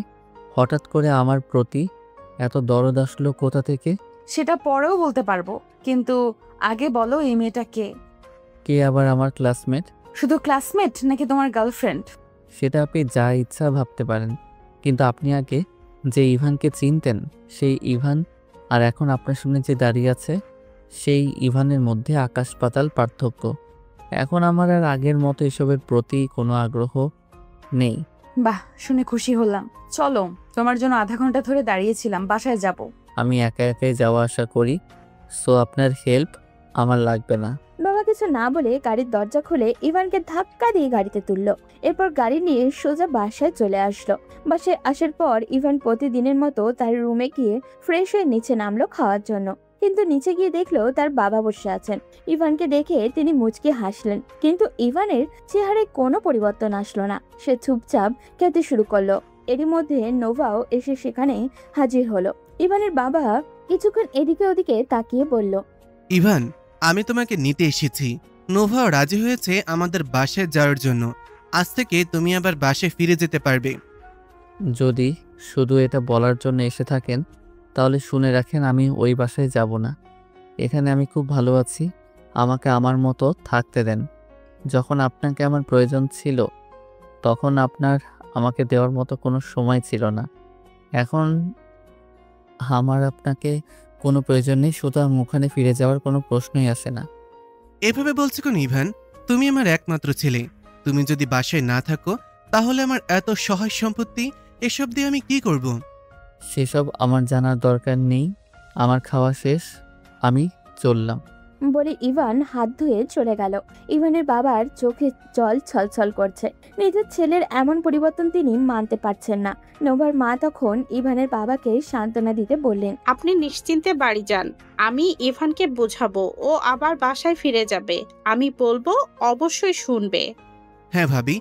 হঠাৎ করে আমার প্রতি এত দরদ আসলো কোথা থেকে? সেটা পরেও বলতে পারবো, কিন্তু আগে বলো এই মেয়েটা কে? কে আবার আমার ক্লাসমেট? শুধু ক্লাসমেট নাকি তোমার গার্লফ্রেন্ড? সেটা আপনি যা ইচ্ছা ভাবতে পারেন, কিন্তু আপনি আগে যে ইভানকে চিনতেন সেই ইভান আর এখন আপনার সামনে যে দাঁড়িয়ে আছে সেই ইভানের মধ্যে আকাশ পাতাল পার্থক্য। এখন আমার আর আগের মতো এসবের প্রতি কোনো আগ্রহ নেই। বাহ, শুনে খুশি হলাম। চলো, তোমার জন্য আধা ঘন্টা ধরে দাঁড়িয়েছিলাম, বাসায় যাব। আমি একা একাই যাওয়া আসা করি, সো আপনার হেল্প আমার লাগবে না। নোভা কিছু না বলে গাড়ির দরজা খুলে ইভানকে ধাক্কা দিয়ে গাড়িতে তুললো। এরপর গাড়ি নিয়ে সোজা বাসায় চলে আসলো। বাসায় আসার পর ইভান প্রতিদিনের মতো তার রুমে গিয়ে ফ্রেশ হয়ে নিচে নামলো খাওয়ার জন্য। কিন্তু নিচে গিয়ে দেখলো তার বাবা বসে আছেন। ইভানকে দেখে তিনি মুচকি হাসলেন, কিন্তু ইভানের চেহারায় কোনো পরিবর্তন আসলো না। সে চুপচাপ খেতে শুরু করলো। এরই মধ্যে নোভাও এসে সেখানে হাজির হলো। ইভানের বাবা কিছুক্ষণ এদিকে ওদিকে তাকিয়ে বলল, ইভান, আমি তোমাকে নিতে এসেছি। নোভাও রাজি হয়েছে আমাদের বাসায় যাওয়ার জন্য। আজ থেকে তুমি আবার বাসায় ফিরে যেতে পারবে। যদি শুধু এটা বলার জন্য এসে থাকেন তাহলে শুনে রাখেন, আমি ওই বাসায় যাব না। এখানে আমি খুব ভালো আছি, আমাকে আমার মতো থাকতে দেন। যখন আপনাকে আমার প্রয়োজন ছিল তখন আপনার আমাকে দেওয়ার মতো কোনো সময় ছিল না। এখন আমার আপনাকে কোনো প্রয়োজন নেই, সুতরাং ওখানে ফিরে যাওয়ার কোনো প্রশ্নই আসে না। এভাবে বলছো কেন ইভান? তুমি আমার একমাত্র ছেলে। তুমি যদি বাসায় না থাকো তাহলে আমার এত সহায় সম্পত্তি, এসব দিয়ে আমি কি করব? সেসব আমার জানার দরকার নেই। আমার খাওয়া শেষ, আমি চললাম। বলে ইভান হাত ধুয়ে চলে গেল। ইভানের বাবার চোখে জল ছলছল করছে। নিজের ছেলের এমন পরিবর্তন তিনি মানতে পারছেন না। নোভার মা তখন ইভানের বাবাকে সান্ত্বনা দিতে বললেন, আপনি নিশ্চিন্তে বাড়ি যান, আমি ইভানকে বোঝাবো, ও আবার বাসায় ফিরে যাবে। আমি বলবো, অবশ্যই শুনবে। হ্যাঁ ভাবি,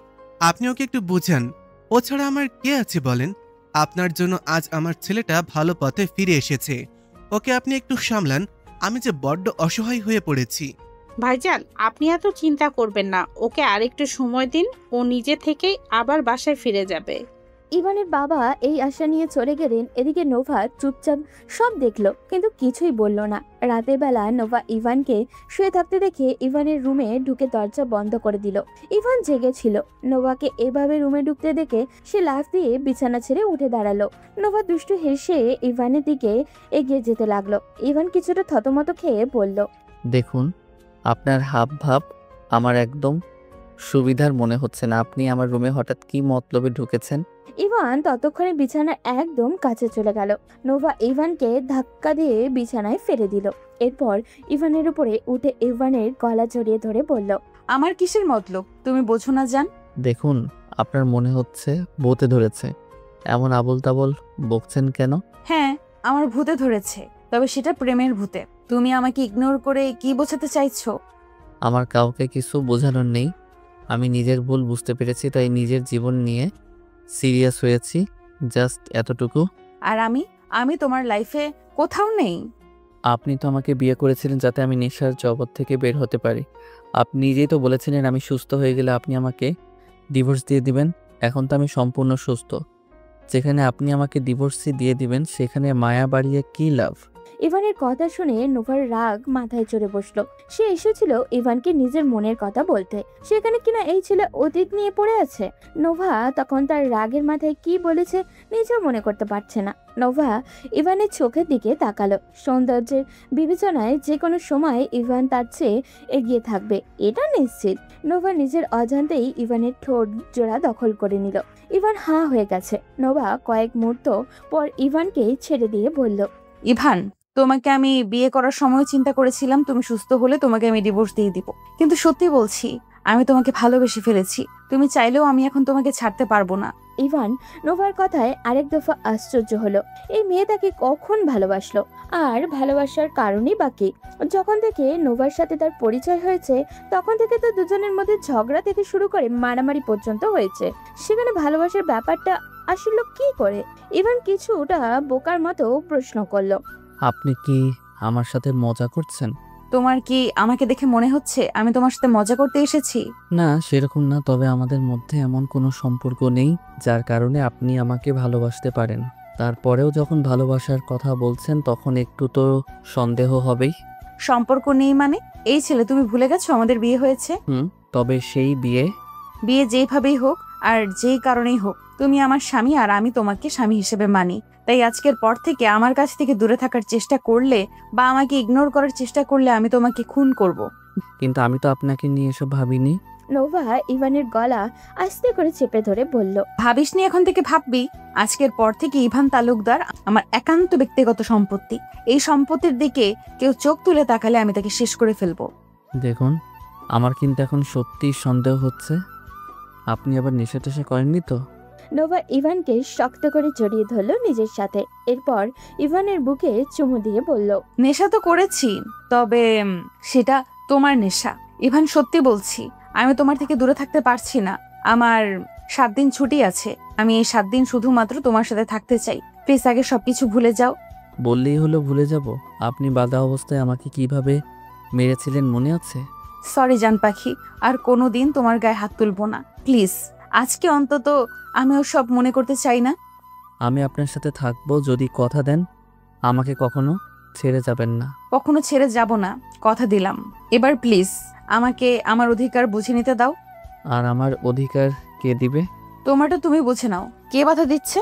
আপনি ওকে একটু বুঝান। ও ছাড়া আমার কে আছে বলেন? আপনার জন্য আজ আমার ছেলেটা ভালো পথে ফিরে এসেছে। ওকে আপনি একটু সামলান, আমি যে বড্ড অসহায় হয়ে পড়েছি। ভাইজান, আপনি এত চিন্তা করবেন না, ওকে আরেকটু সময় দিন, ও নিজে থেকেই আবার বাসায় ফিরে যাবে। ইভানের বাবা এই আশা নিয়ে চলে গেলেন। এদিকে নোভা চুপচাপ সব দেখলো, কিন্তু কিছুই বলল না। রাতের বেলা নোভা ইভানকে শুয়ে থাকতে দেখে ইভানের রুমে ঢুকে দরজা বন্ধ করে দিল। ইভান জেগেছিল। নোভাকে এভাবে রুমে ঢুকতে দেখে সে লাফ দিয়ে বিছানা ছেড়ে উঠে দাঁড়ালো। নোভা দুষ্টু হেসে ইভানের দিকে এগিয়ে যেতে লাগলো। ইভান কিছুটা থতমত খেয়ে বলল, দেখুন, আপনার হাব ভাব আমার একদম সুবিধার মনে হচ্ছে না। আপনি আমার রুমে হঠাৎ কি মতলবে ঢুকেছেন? ইভান ততক্ষণে বিছানার একদম কাছে চলে গেল। নোভা ইভানকে ধাক্কা দিয়ে বিছানায় ফেলে দিল। এরপর ইভানের উপরে উঠে ইভানের গলা জড়িয়ে ধরে বলল, আমার কিসের মতলব তুমি বোঝো না জান? দেখুন, আপনার মনে হচ্ছে ভূতে ধরেছে। এমন আবোল তাবোল বকছেন কেন? হ্যাঁ, আমার ভূতে ধরেছে, তবে সেটা প্রেমের ভূতে। তুমি আমাকে ইগনোর করে কি বোঝাতে চাইছো? আমার কাউকে কিছু বোঝানোর নেই। আমি নিজের ভুল বুঝতে পেরেছি, তাই নিজের জীবন নিয়ে সিরিয়াস হয়েছি, জাস্ট এতটুকু। আর আমি তোমার লাইফে কোথাও নেই। আপনি তো আমাকে বিয়ে করেছিলেন যাতে আমি নেশার জগৎ থেকে বের হতে পারি। আপনি নিজেই তো বলেছিলেন আমি সুস্থ হয়ে গেলে আপনি আমাকে ডিভোর্স দিয়ে দিবেন। এখন তো আমি সম্পূর্ণ সুস্থ। যেখানে আপনি আমাকে ডিভোর্সই দিয়ে দিবেন, সেখানে মায়া বাড়িয়ে কি লাভ? ইভানের কথা শুনে নোভার রাগ মাথায় চড়ে বসলো। সে এসেছিল ইভানকে নিজের মনের কথা বলতে, সেখানে কিনা এই ছেলে অতীত নিয়ে পড়ে আছে। নোভা তখন তার রাগের মাথায় কি বলেছে নিজেও মনে করতে পারছে না। নোভা ইভানের চোখের দিকে তাকালো। সৌন্দর্যের বিবেচনায় যে কোনো সময় ইভান তার চেয়ে এগিয়ে থাকবে, এটা নিশ্চিত। নোভা নিজের অজান্তেই ইভানের ঠোঁট জোড়া দখল করে নিল। ইভান হাঁ হয়ে গেছে। নোভা কয়েক মুহূর্ত পর ইভানকে ছেড়ে দিয়ে বলল, ইভান, তোমাকে আমি বিয়ে করার সময় চিন্তা করেছিলাম তুমি সুস্থ হলে তোমাকে আমি ডিভোর্স দিয়ে দিব, কিন্তু সত্যি বলছি আমি তোমাকে ভালোবেসে ফেলেছি। তুমি চাইলেও আমি এখন তোমাকে ছাড়তে পারবো না। ইভান নোভার কথায় আরেক দফা আশ্চর্য হলো। এই মেয়ে তাকে কখন ভালোবাসলো, আর ভালোবাসার কারণই বাকি। যখন থেকে নোভার সাথে তার পরিচয় হয়েছে তখন থেকে তো দুজনের মধ্যে ঝগড়া থেকে শুরু করে মারামারি পর্যন্ত হয়েছে। সেখানে ভালোবাসার ব্যাপারটা আসলে কি করে? ইভান কিছুটা বোকার মতো প্রশ্ন করলো, আপনি কি আমার সাথে মজা করছেন? তোমার কি আমাকে দেখে মনে হচ্ছে আমি তোমার সাথে মজা করতে এসেছি? না, সেরকম না, তবে আমাদের মধ্যে এমন কোনো সম্পর্ক নেই যার কারণে আপনি আমাকে ভালোবাসতে পারেন। তারপরেও যখন ভালোবাসার কথা বলছেন তখন একটু তো সন্দেহ হবেই। সম্পর্ক নেই মানে? এই ছেলে, তুমি ভুলে গেছো আমাদের বিয়ে হয়েছে? তবে সেই বিয়ে যেইভাবেই হোক আর যেই কারণেই হোক, তুমি আমার স্বামী আর আমি তোমাকে স্বামী হিসেবে মানি। তাই আজকের পর থেকে আমার কাছ থেকে দূরে থাকার চেষ্টা করলে বা আমাকে ইগনোর করার চেষ্টা করলে আমি তোমাকে খুন করব। কিন্তু আমি তো আপনাকে নিয়ে এসব ভাবিনি। নোভা ইভানের গলা আস্তে করে চেপে ধরে বলল, ভাবিসনি, এখন থেকে ভাববি। আজকের পর থেকে ইভান তালুকদার আমার একান্ত ব্যক্তিগত সম্পত্তি। এই সম্পত্তির দিকে কেউ চোখ তুলে তাকালে আমি তাকে শেষ করে ফেলবো। দেখুন, আমার কিন্তু এখন সত্যিই সন্দেহ হচ্ছে। আপনি আবার নেশা টেশা করেননি তো? নোভা ইভানকে শক্ত করে জড়িয়ে ধরলো নিজের সাথে। এরপর ইভানের বুকে চুমু দিয়ে বলল, নেশা তো করেছি, তবে সেটা তোমার নেশা। ইভান, সত্যি বলছি, আমি তোমার থেকে দূরে থাকতে পারছি না। আমার 7 দিন ছুটি আছে, আমি এই 7 দিন শুধুমাত্র তোমার সাথে থাকতে চাই। প্লিজ আগে সবকিছু ভুলে যাও। বললেই হলো ভুলে যাব? আপনি বাধা অবস্থায় আমাকে কিভাবে মেরেছিলেন মনে আছে? সরি জান পাখি, আর কোনোদিন তোমার গায়ে হাত তুলবো না, প্লিজ। আজকে অন্তত আমি সব মনে করতে চাই না। আমি আপনার সাথে থাকবো যদি কথা দেন আমাকে কখনো ছেড়ে যাবেন না। কখনো ছেড়ে যাব না, কথা দিলাম। এবার প্লিজ আমাকে আমার অধিকার বুঝে নিতে দাও। আর আমার অধিকার কে দিবে? তোমারটা তুমি বুঝে নাও। কে বাধা দিচ্ছে?